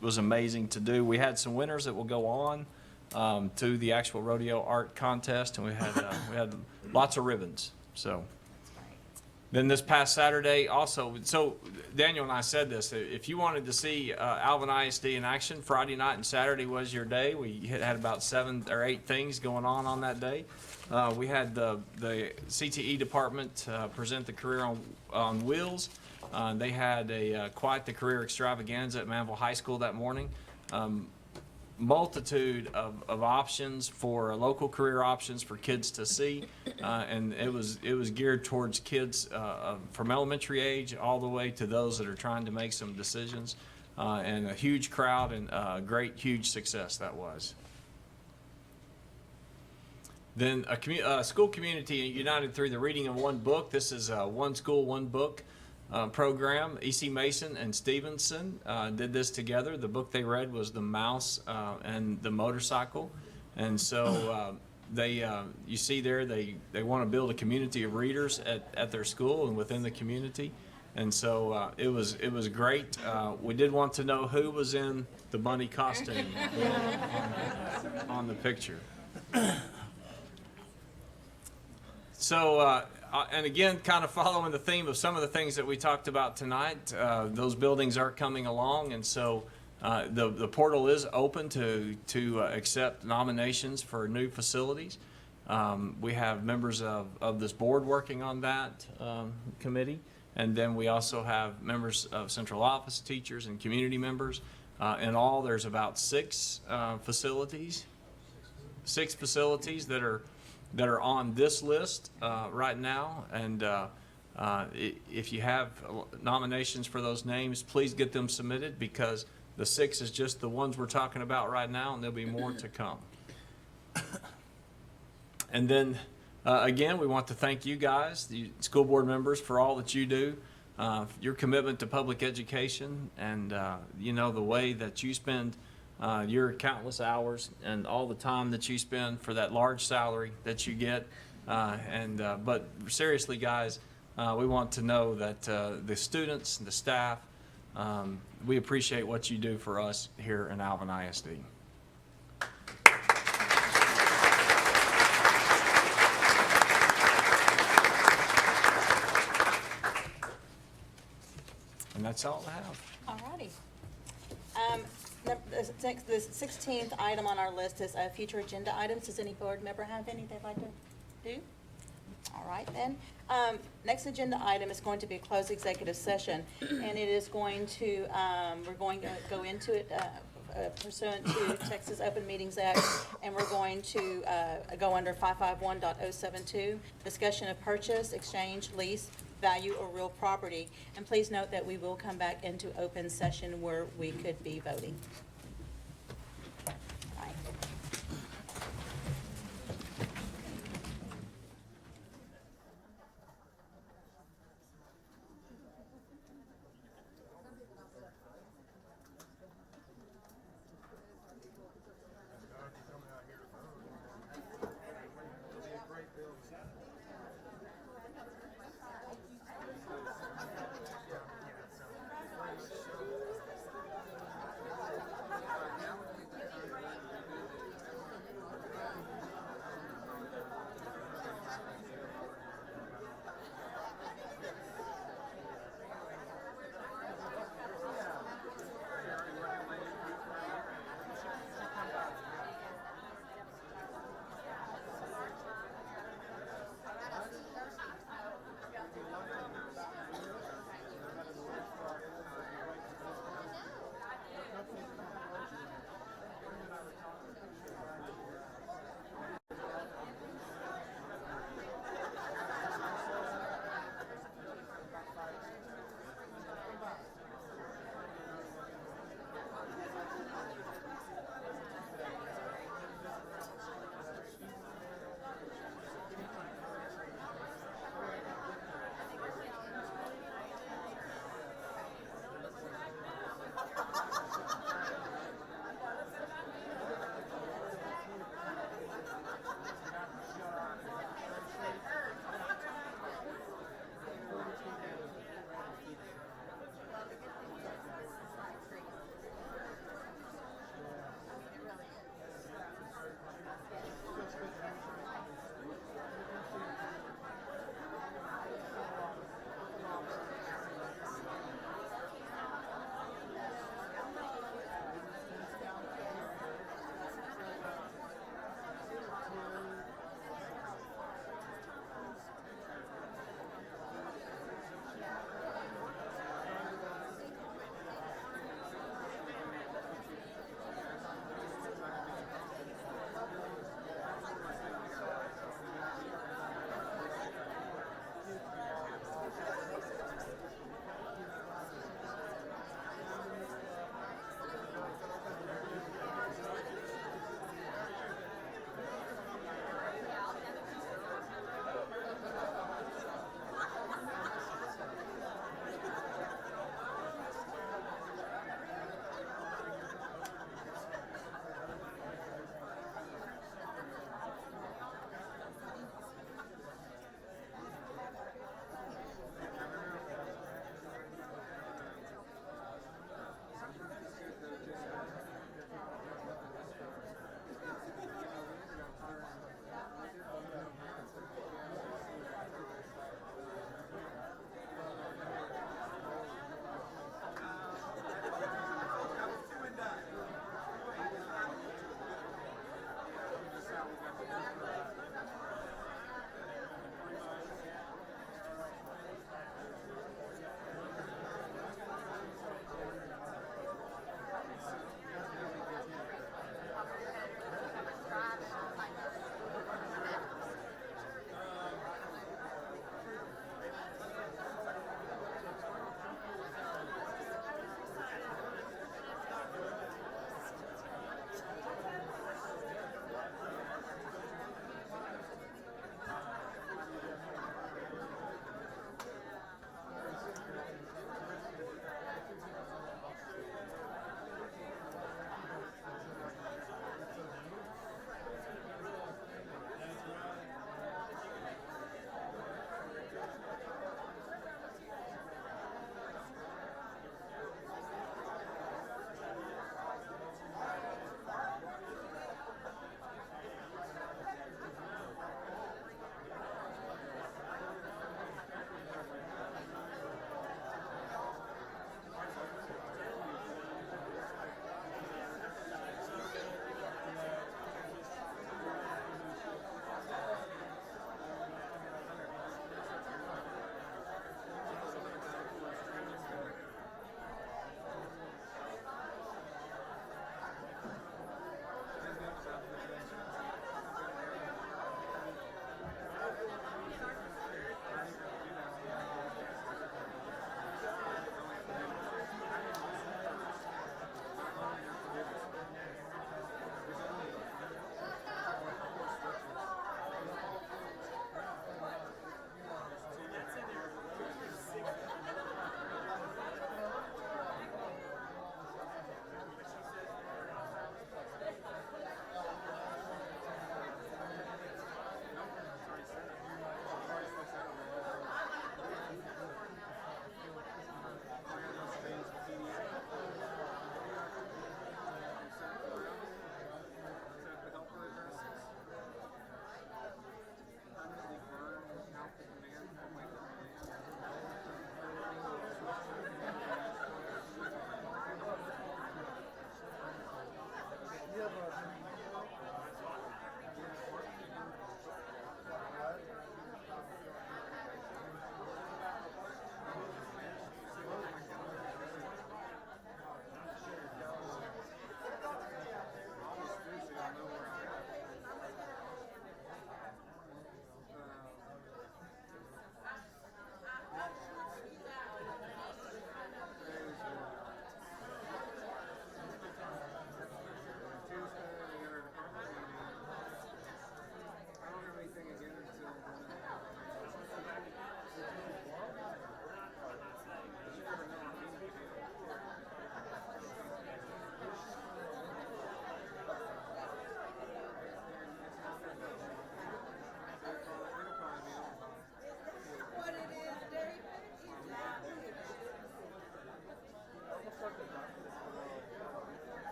was amazing to do. We had some winners that will go on to the actual rodeo art contest, and we had lots of ribbons. So then this past Saturday also, so Daniel and I said this, if you wanted to see Alvin ISD in action, Friday night and Saturday was your day. We had about 7 or 8 things going on that day. We had the CTE department present the Career on Wheels. They had quite the career extravaganza at Manville High School that morning. Multitude of options for local career options for kids to see, and it was geared towards kids from elementary age all the way to those that are trying to make some decisions, and a huge crowd and great huge success that was. Then a school community united through the reading of one book. This is One School, One Book program. E.C. Mason and Stevenson did this together. The book they read was The Mouse and the Motorcycle. And so you see there, they want to build a community of readers at their school and within the community. And so it was great. We did want to know who was in the bunny costume on the picture. So, and again, kind of following the theme of some of the things that we talked about tonight, those buildings are coming along, and so the portal is open to accept nominations for new facilities. We have members of this board working on that committee, and then we also have members of central office, teachers, and community members. In all, there's about 6 facilities that are on this list right now, and if you have nominations for those names, please get them submitted, because the 6 is just the ones we're talking about right now, and there'll be more to come. And then again, we want to thank you guys, the school board members, for all that you do, your commitment to public education, and the way that you spend your countless hours and all the time that you spend for that large salary that you get. But seriously, guys, we want to know that the students and the staff We appreciate what you do for us here in Alvin ISD. And that's all I have. All righty. The 16th item on our list is future agenda items. Does any board member have any they'd like to do? All right, then. Next agenda item is going to be a closed executive session, and it is going to, we're going to go into it pursuant to Texas Open Meetings Act, and we're going to go under 551.072, discussion of purchase, exchange, lease, value, or real property. And please note that we will come back into open session where we could be voting. All right.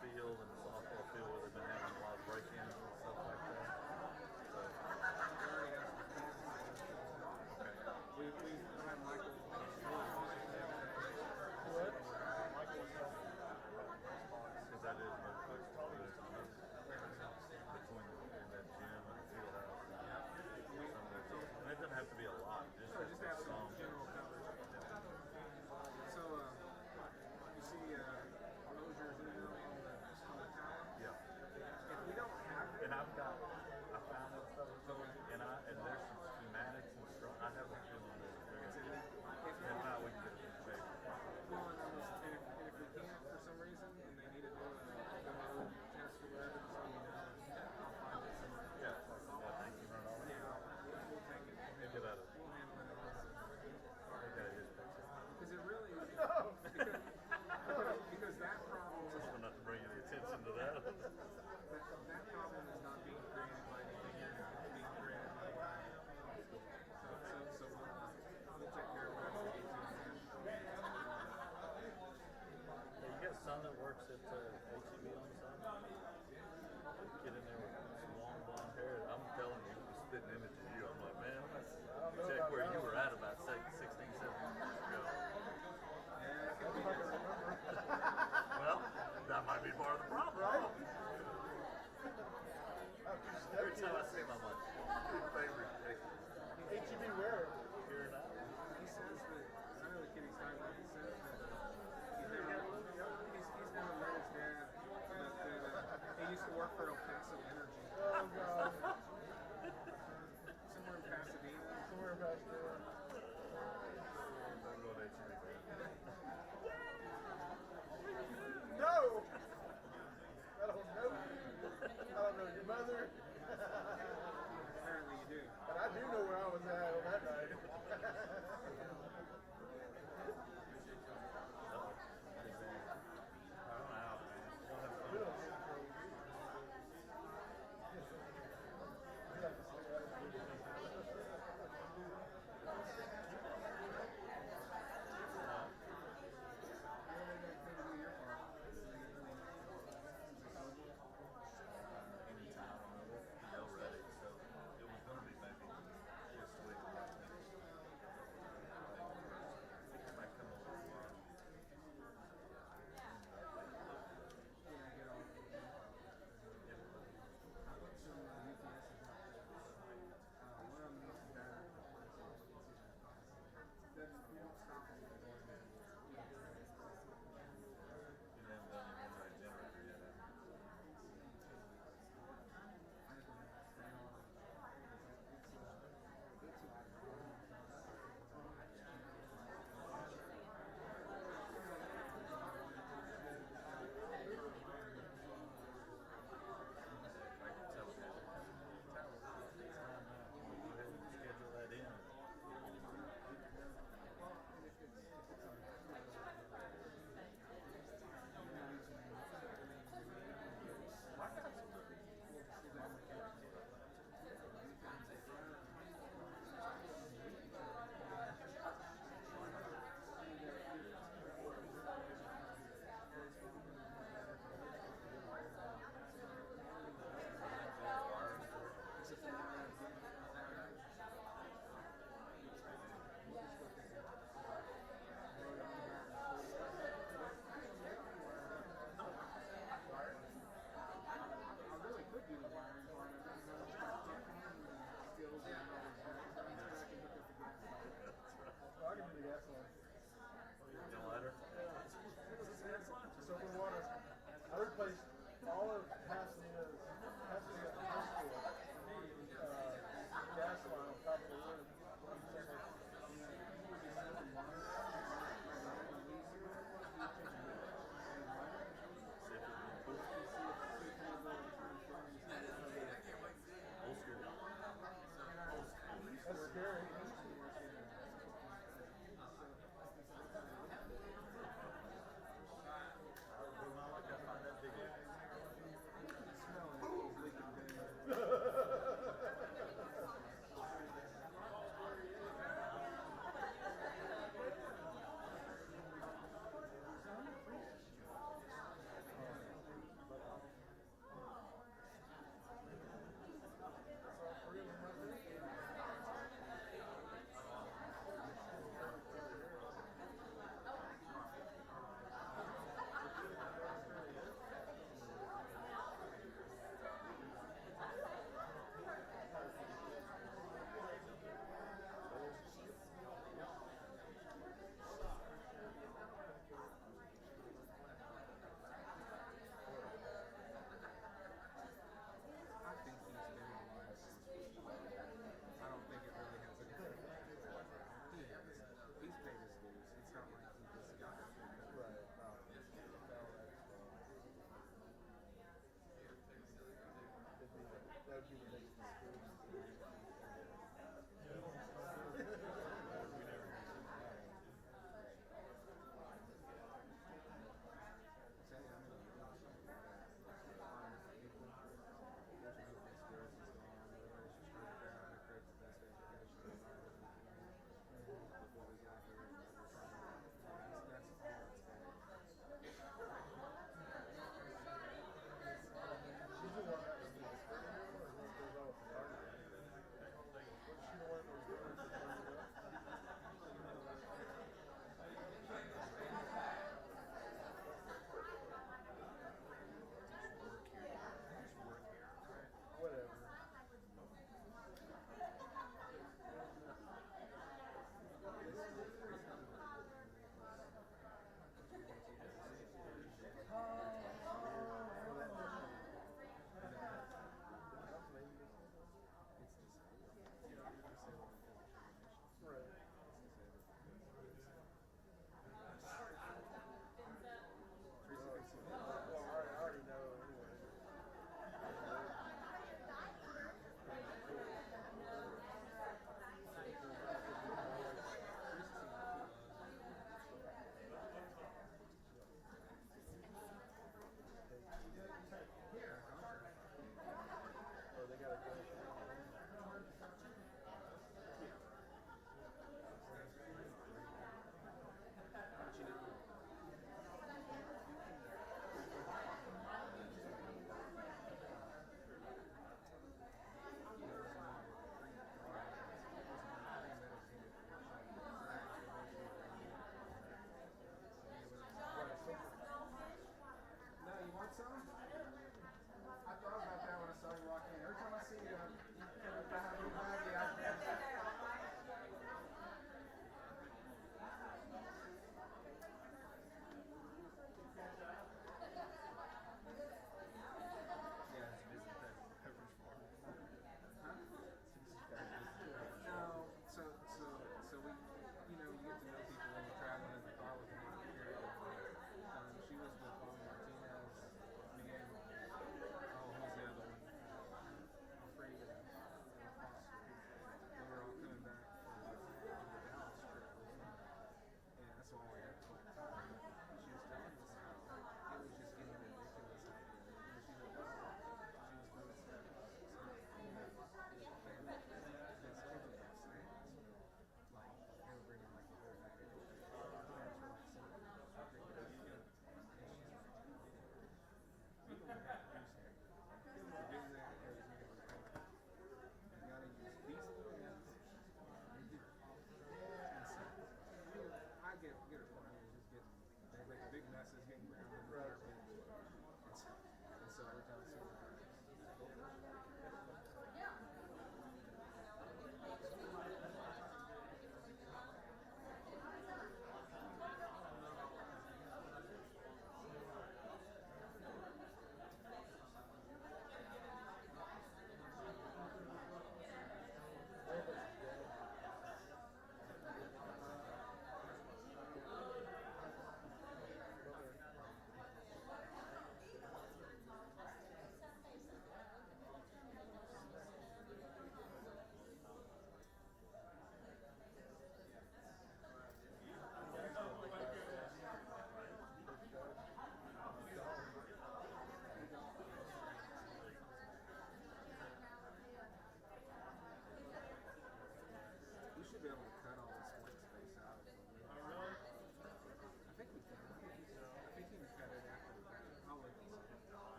field and the softball field where they've been having a lot of break-ins and stuff like that. So, okay. We had Michael. What? Michael was helping because that is between that gym and the field house. And it doesn't have to be a lot. Just have some general conversation. So, you see, Rosier's email on the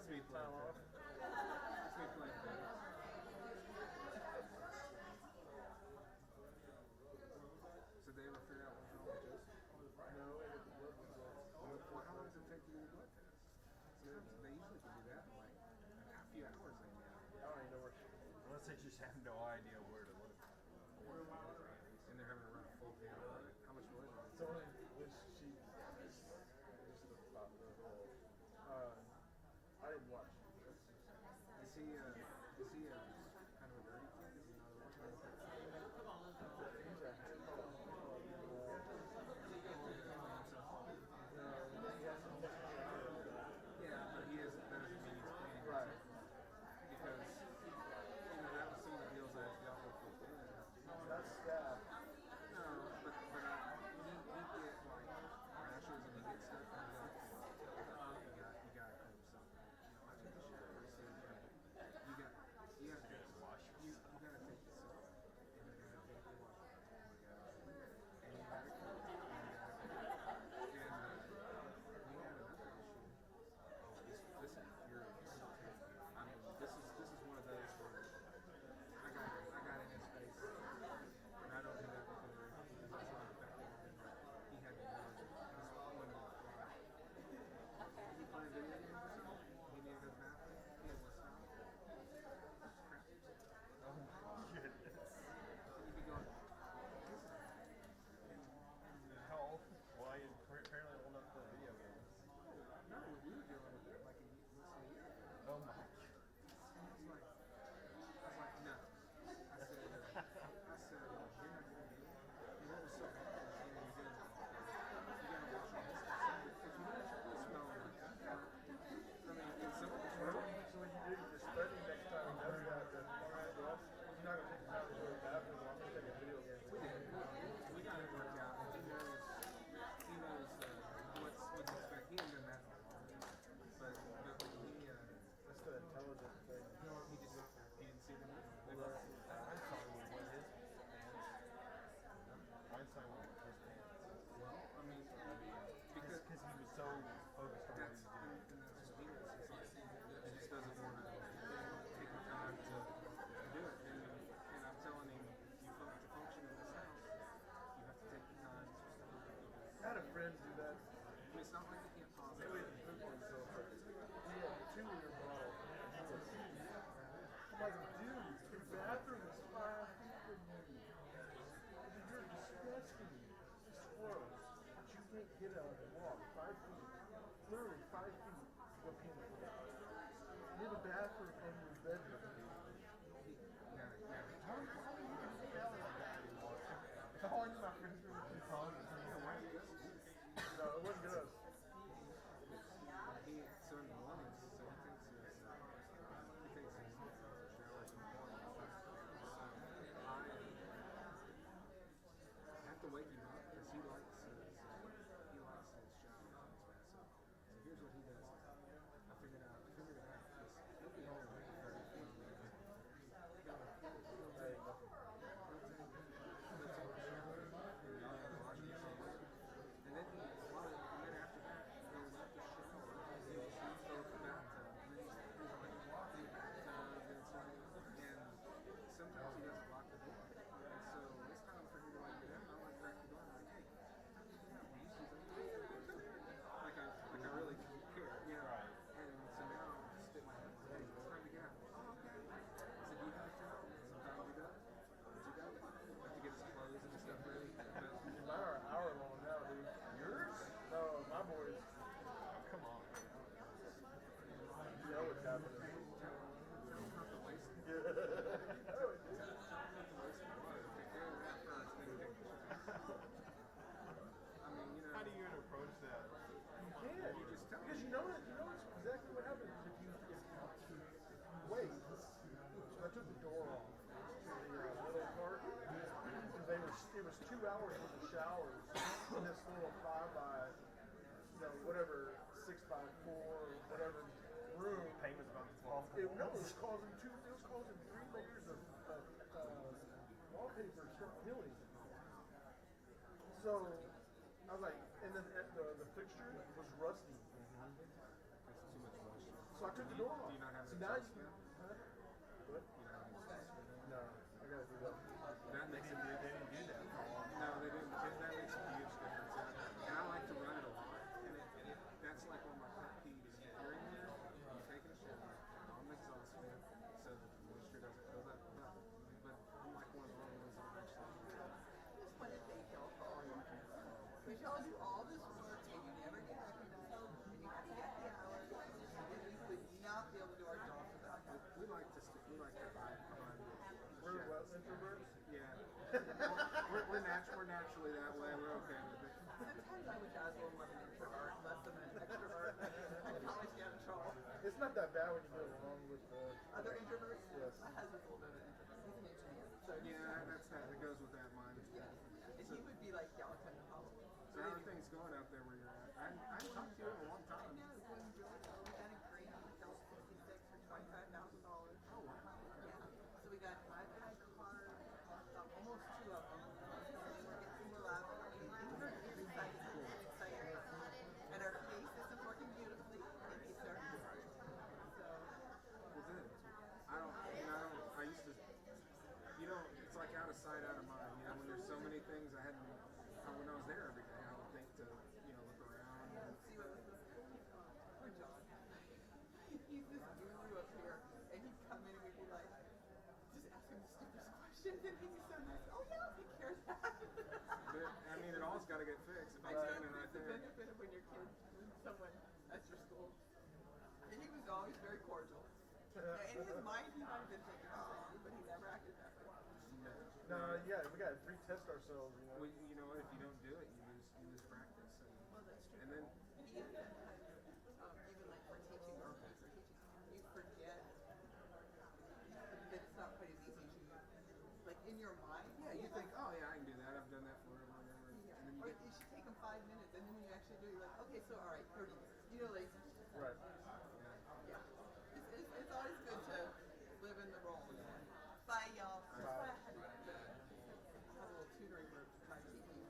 me time off. That's me playing tennis. So they ever figure out what's wrong with Joseph? No, they did the blood results. Well, how long does it take to do the blood test? So they usually can do that in like a few hours. I don't even know where. Unless they just have no idea where to look. And they're having to run a full panel on it. How much blood? So when she just about the whole. I didn't watch. Is he kind of a dirty kid? Is he not a come on, let's go. He's a yeah, but he isn't. That doesn't mean he's cleaning. Right. Because that was some of the deals I dealt with him. That's sad. No, but he get like rashes and he gets stuff and you got to comb something. I took the shower. So you got to wash. You got to take the soap. And you got to take the wash. And you got to comb. And we had another issue. This infuriates me. I mean, this is one of those where I got in his face, and I don't do that because it's not effective. He had to know that he's one of the fly. He played video games or something. He needed a bathroom. He had to stop. Crap. Oh my goodness. And you'd be going, how old? Well, he apparently old enough to play video games. No, we were dealing with it like a year ago. Oh my God. I was like, no. I said, you're not going to do it. And what was so bad is, you got to wash your hands. If you don't smell like that, I mean, in some of the so what you do is just study next time he does that, all right, well, you're not going to take the time to go to the bathroom, I'm going to take a video game. We got it worked out, and he knows what's expected. He ain't done that for long. But he, that's the intelligent thing. He didn't see them. Einstein would win his pants. Einstein would win his pants. Well, I mean, because he was so focused on what he was doing. And that's what he was. It's like, he just doesn't want to take the time to do it. And I'm telling him, if you to function in this house, you have to take the time to do it. I had a friend do that. I mean, it's not like you can't pause it. He had a 2-liter bottle. I'm like, dude, your bathroom is 5 feet from you. You're disgusting. It's close. But you can't get out and walk 5 feet. Literally 5 feet. Go pee in the pool. You have a bathroom in your bedroom. How do you smell like that anymore? How long did my friends were with you? No, it wasn't good. So in the mornings, so he thinks he's showers in the morning. So I have to wake him up because he likes his showers. So here's what he does. I figured it out. He'll be home in 30 minutes. And then after that, he'll let the shower. He'll go to the bathtub. And then he's like walking the bathtub. And sometimes he doesn't lock the door. And so this time for him to like get in, I like crack the door. I'm like, hey, like I really care. Yeah. And so now I just stick my head like, hey, it's time to get out. Oh, okay. I said, do you have a towel? Sometimes he does. Have to get his clothes and stuff ready. But mine are an hour long now, dude. Yours? No, my boys. Oh, come on. You know what's happening. Tell them not to waste it. Yeah. Tell them not to waste it. Take care of that first, then take the shower. I mean, you know. How do you approach that? You can. You just tell them. Because you know exactly what happens if you wait. So I took the door off to the little part because it was 2 hours for the showers in this little 5 by, whatever 6 by 4 whatever room. Paint was about to fall. It was causing 3 layers of wallpaper to start peeling. So I was like, and then the fixture was rusty. Too much moisture. So I turned the door off. Do you not have So an now exhaust you fan? huh? What? You don't have an exhaust fan? No, I gotta do that. That makes they didn't do that for a long time. No, they didn't. That makes a huge difference. And I like to run it a lot. And that's like one of my pet peeves. You're in there, you're taking a shower, on the exhaust fan, so that the moisture doesn't build up. But I'm like one of the only ones that actually. I just want to thank y'all for all your help. Because y'all do all this work and you never get recognized and you have to get the hours and we would not be able to do our job without help. We like to hide behind the We're what, introverts? Yeah. we're naturally that way. We're okay with it. Sometimes I wish I was more of an introvert, less of an extrovert. I'd always get in trouble. It's not that bad when you get along with other introverts. Yes. My husband's a little bit of an introvert. He's an engineer. So yeah, that goes with that mind. Yeah. And he would be like, y'all kind of follow. So how are things going out there where you're at? I haven't talked to you in a long time. Right now it's going good. We got a grant with Delta 66 for $25,000. Oh, wow. Yeah. So we got 5 guys cars, almost 2 of them. And we're getting more loud. It's exciting. It's exciting. And our PA system's working beautifully. Thank you, sir. So. Well, good. I used to, it's like out of sight, out of mind. When there's so many things when I was there every day, I would think to, look around. And see what poor John. He's this guru up here, and he'd come in and we'd be like, just ask him the stupidest questions, and he'd be so nice. Oh yeah, I'll take care of that. But, it all's got to get fixed. If I I'm know standing right it's the there. benefit of when your kids, when someone at your school. And he was always very cordial. In his mind, he might have been thinking the same, but he never acted that way. No, yeah, we got to retest ourselves. Well, you know what? If you don't do it, you lose practice. Well, that's true. And then, even like for teaching or for teaching, you forget that it's not quite as easy as you. Like in your mind. yeah, you think, oh yeah, I can do that. I've done that forever, whatever. Yeah. And then you Or get. it should take them 5 minutes, and then when you actually do, you're like, okay, so all right, 30 minutes. Like. Right. Yeah. It's always good to live in the role. Bye, y'all. That's why I had to have a little tutoring group to try to keep you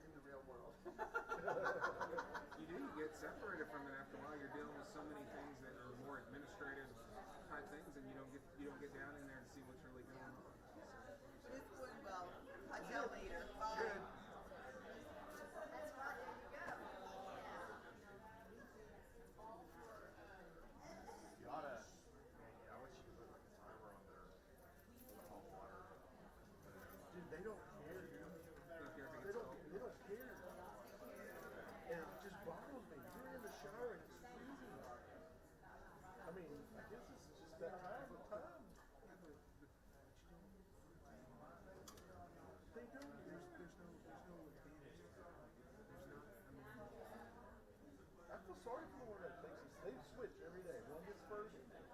in the real world. You do. You get separated from it after a while. You're dealing with so many things that are more administrative type things, and you don't get down in there to see what's really going on. So. But it's going well. Catch y'all later. Bye. Good. You oughta, I wish you could put like a timer on their hot water. Dude, they don't care, dude. They don't care. And it just boggles me. You're in the shower and it's freezing. I mean, I guess this is just that time of time. They don't. There's no advantage. There's not. I mean, I feel sorry for the one that takes this. They switch every day. One gets first, and then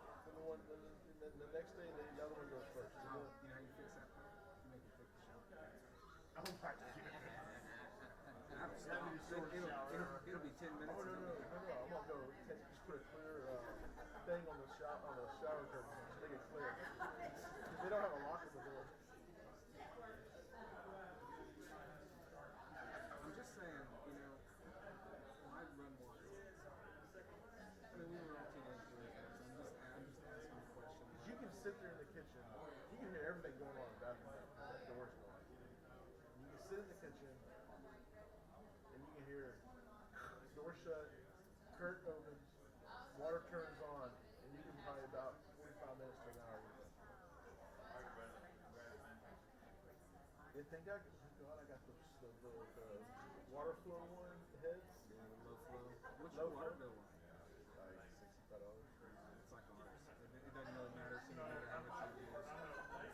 the next day the other one goes first. You know how you fix that? You make it take the shower. Oh my God. That'll stop. It'll be 10 minutes. Oh no! I'm gonna go just put a clear thing on the shower curtain. Just make it clear. They don't have a lock in the door. I'm just saying, why run water? I mean, we were all teenagers. I'm just asking a question. You can sit there in the kitchen. You can hear everything going on in the bathroom. The door's going. You can sit in the kitchen, and you can hear door shut, curtain opens, water turns on, and you can probably about 45 minutes to an hour. You think I got the water flow one heads? Yeah, the low flow. What's your water bill like? Like $65. It's like ours. It doesn't really matter to me how much you use.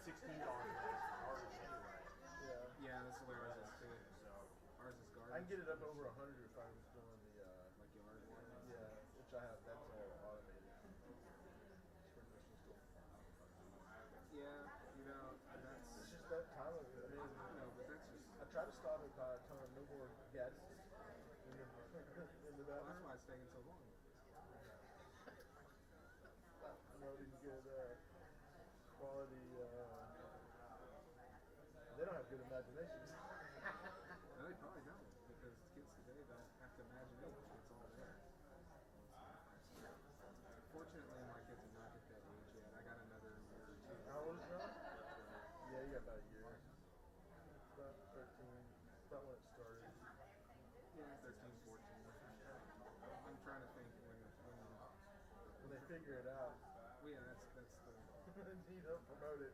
$16 ours anyway. Yeah, that's the way ours is too. Ours is garbage. I can get it up over 100 if I was doing the like yard water. Yeah, which I have. That's all automated. Yeah, that's. It's just that time of it. I mean, but that's just. I try to stop it by telling no more gadgets in the bathroom. That's why it's taking so long. Promoting good quality. They don't have good imaginations. No, they probably don't, because kids today don't have to imagine it. It's all there. got about a year. About 13, about when it started. Yeah, 13, 14. I'm trying to think when they figure it out. Well, yeah, that's the you don't promote it.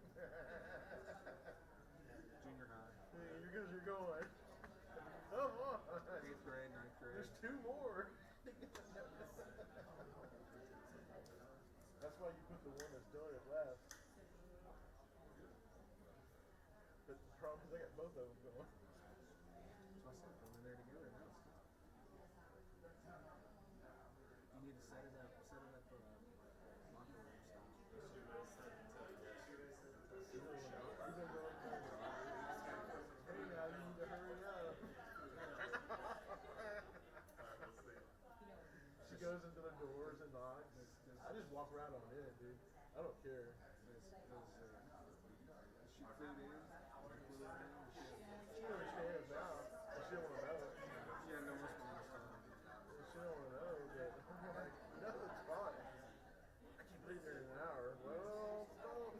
Junior high. Yeah, because you're going. Come on. 8th grade, 9th grade. There's 2 more. That's why you put the one that's doing it last. But the problem is I got both of them going. So I said, put them in there together now. You need to set it up locker room style. Hey now, you need to hurry up. She goes into the doors and knocks. I just walk right on in, dude. I don't care. She flew in. She understands now. But she don't want to know. Yeah, no one's going to understand. She don't want to know, but I'm like, no, it's fine. I keep leaving there in an hour. Well, don't.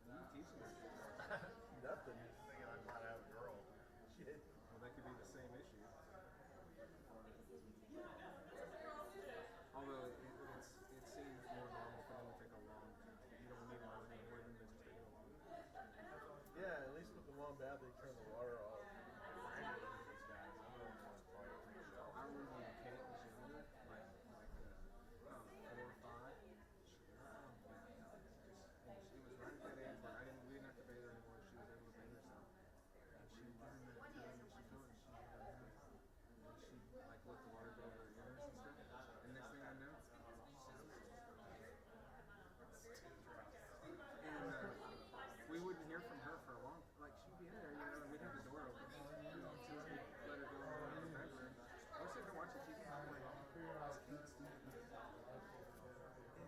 You teaching this? Nothing. Thinking I might have a girl. Shit. Well, that could be the same issue. Although it seems more normal for them to take a long time. You don't need more than they just take a long time. Yeah, at least with the one bath, they turn the water off. I remember when Kate was younger, like 4 or 5. It was right at that age where we didn't have to bathe her anymore. She was able to bathe herself. And she was in that time and she told us she like let the water go to her ears and stuff. And next thing I know, and we wouldn't hear from her for a long, like she'd be in there, and we'd have the door open. So we'd let her go in the bedroom. I was sitting there watching TV and I'm like, it's Kate's TV.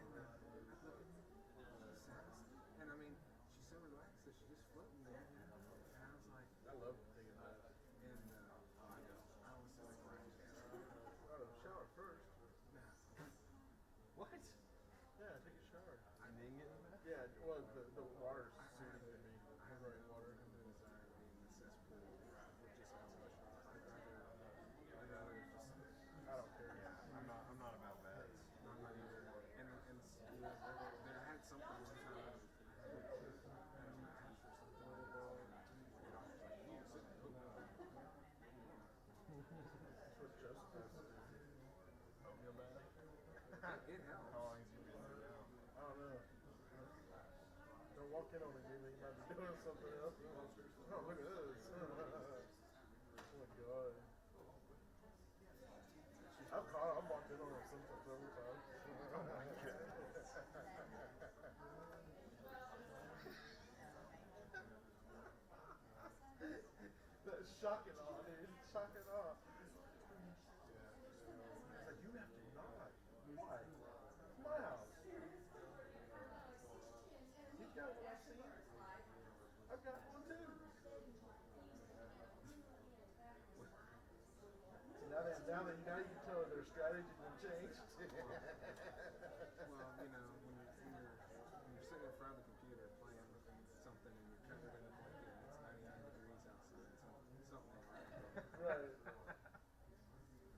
And I look at me, she's sad. And I mean, she's so relaxed that she's just floating there, And I was like, I love taking that. And I was so like, shower first. Nah. What? Yeah, take a shower. I didn't get in that? Yeah, well, the water's soothing to me. I running water. I have no desire to be in the cesspool with just as much water. I'd rather just, I don't care. Yeah, I'm not about that. I'm not either. And there had something one time. I'm not sure something little ball. Like, you need to sit in the hook. That's what Joseph has to do. Oatmeal bath? It helps. How long has he been there now? I don't know. Don't walk in on him, dude. He might be doing something else. Oh, look at this. Oh my God. I've walked in on him several times. Oh my God. That's shock and awe, dude. Shock and awe. It's like, you have to not. Why? It's my house. You've got what I've seen. I've got one too. So now you can tell their strategy has changed. Well, when you're sitting in front of the computer playing something and you're covered in a blanket and it's 99 degrees outside, something like that. Right.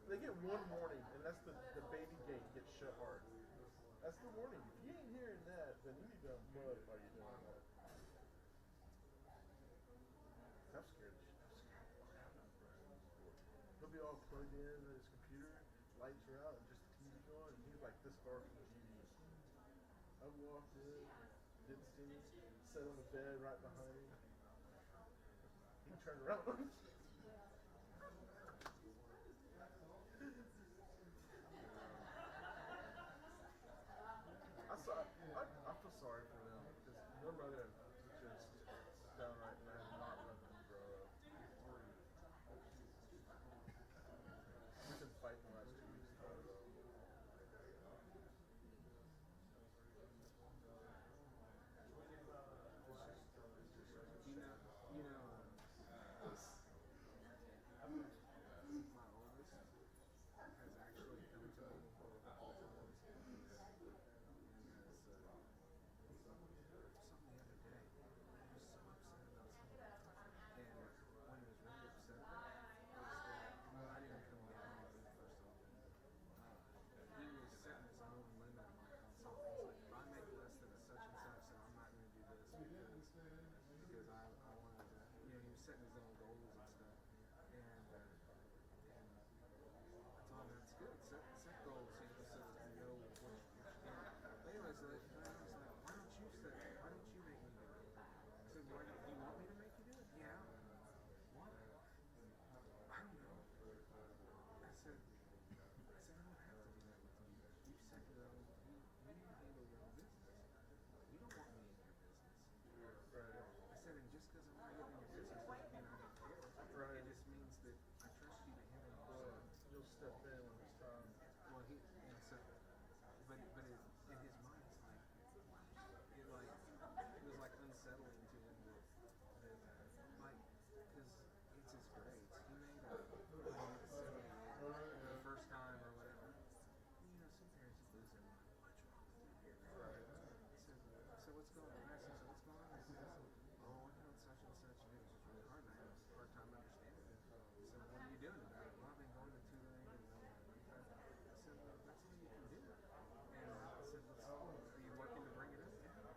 They get one warning, and that's the baby gate gets shut hard. That's the warning. If you ain't hearing that, then you need to unplug while you're doing that. I'm scared. He'll be all plugged in to his computer, lights are out, and just the TV going, and he's like this far from the TV. I walked in, didn't see me, sat on the bed right behind him. He turned around. I feel sorry for them because their mother just downright mad not letting them grow up. We've been fighting the last 2 weeks. setting his own goals and stuff. And I told him that's good. Set goals, so you know what you're doing. But anyways, I was like, why don't you make me do it? I said, why do you want me to make you do it? Yeah. Why? I don't know. I said, I don't have to do that with you. You set your own, you handle your own business. You don't want me in your business. I said, and just because I'm not getting in your business doesn't mean I don't care. Right. It just means that I trust you to handle your stuff. You'll step in when it's time. Well, and so, but in his mind, it's like, it was like unsettling to him that like, because it's his grades. He made a 70 the first time or whatever. And, you know, some parents lose their mind. What's wrong with you? Right. So what's going on? I said, so what's going on? He says, oh, working on such and such, and it was just really hard, and I had a hard time understanding it. So what are you doing about it? Well, I've been going to tutoring and all that. I said, well, that's all you can do. And I said, are you working to bring it up? Yeah.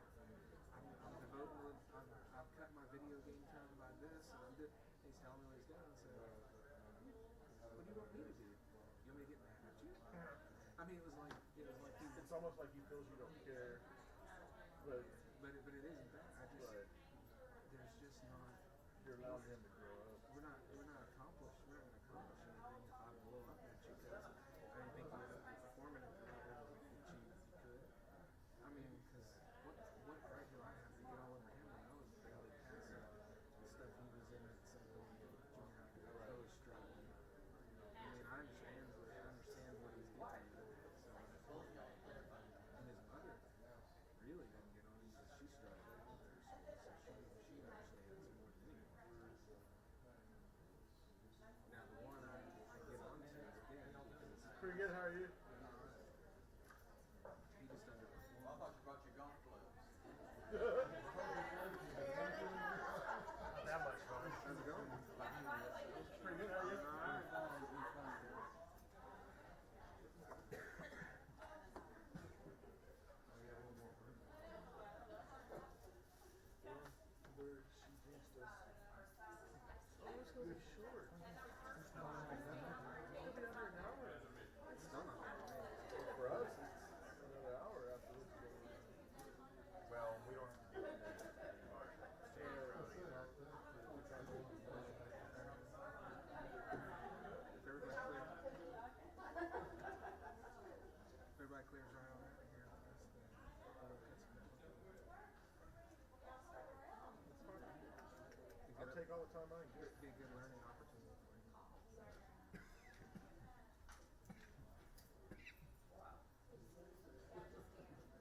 I'm devoting, I've cut my video game time by this, and I'm doing, he's telling me what he's doing. So, what do you want me to do? You want me to get mad at you? I mean, it was like It's almost like he feels you don't care, but it isn't that. There's just not. you're allowing him to grow up. We're not accomplished. We're not going to accomplish anything if I blow up at you because I didn't think you were performing at the level that you could. I mean, because what right do I have to get all over him when I was barely past the stuff he was in at some point in junior high? I was struggling. I mean, I understand what he's getting at. So, and his mother really doesn't get on him because she struggled all through school, so she understands more than anyone. Now the one I get on to is again because Pretty good, how are you? he just underperformed. I thought you brought your golf clubs. That much fun. How's it going? Pretty good, how are you? For us, it's another hour after this. Well, we don't have to do If everybody clears right on out of here, I'll take all the time I can get. Be a good learning opportunity for you.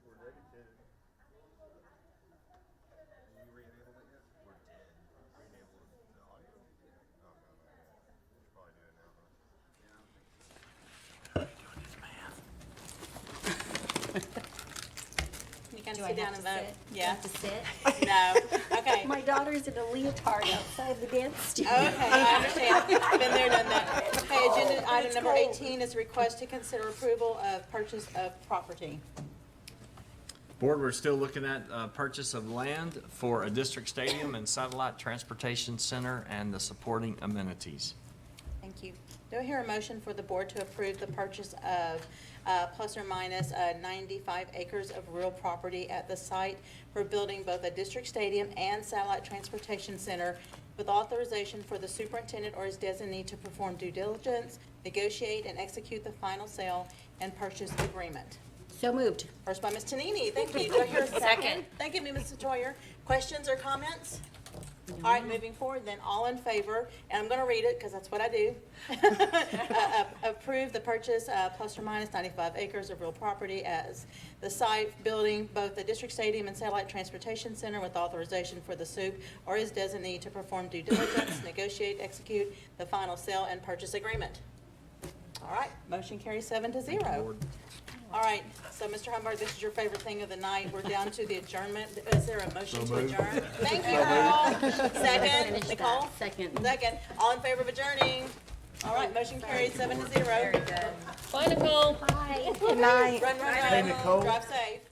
We're dedicated. You re-enabled it yet? We're dead. Re-enabled the audio? Yeah. Oh, no, not yet. We should probably do it now, huh? Yeah, I don't think so. You can Do sit I down have and to vote. sit? Do I Yeah. have to sit? No. Okay. My daughter's in a leotard outside the dance studio. Okay, I understand. Been there, done that. Okay, agenda item It's number cold. 18 is a request to consider approval of purchase of property. Board, we're still looking at purchase of land for a district stadium and satellite transportation center and the supporting amenities. Thank you. Do I hear a motion for the board to approve the purchase of plus or minus 95 acres of real property at the site for building both a district stadium and satellite transportation center with authorization for the superintendent or his designee to perform due diligence, negotiate, and execute the final sale and purchase agreement? So moved. First by Ms. Tanini, thank you. Do I hear a second? Thank you, Ms. Toyer. Questions or comments? All right, moving forward, then, all in favor, and I'm going to read it because that's what I do. Approve the purchase plus or minus 95 acres of real property as the site building both the district stadium and satellite transportation center with authorization for the SUP or his designee to perform due diligence, negotiate, execute the final sale and purchase agreement. All right, motion carries 7-0. All right, so Mr. Humbard, this is your favorite thing of the night. We're down to the adjournment. Is there a motion to adjourn? Thank you, Earl. Second, Nicole? Second. Second. All in favor of adjourning? All right, motion carries 7-0. Very good. Bye, Nicole. Bye. Good night. Run, run, run. Hey, Nicole. Drive safe.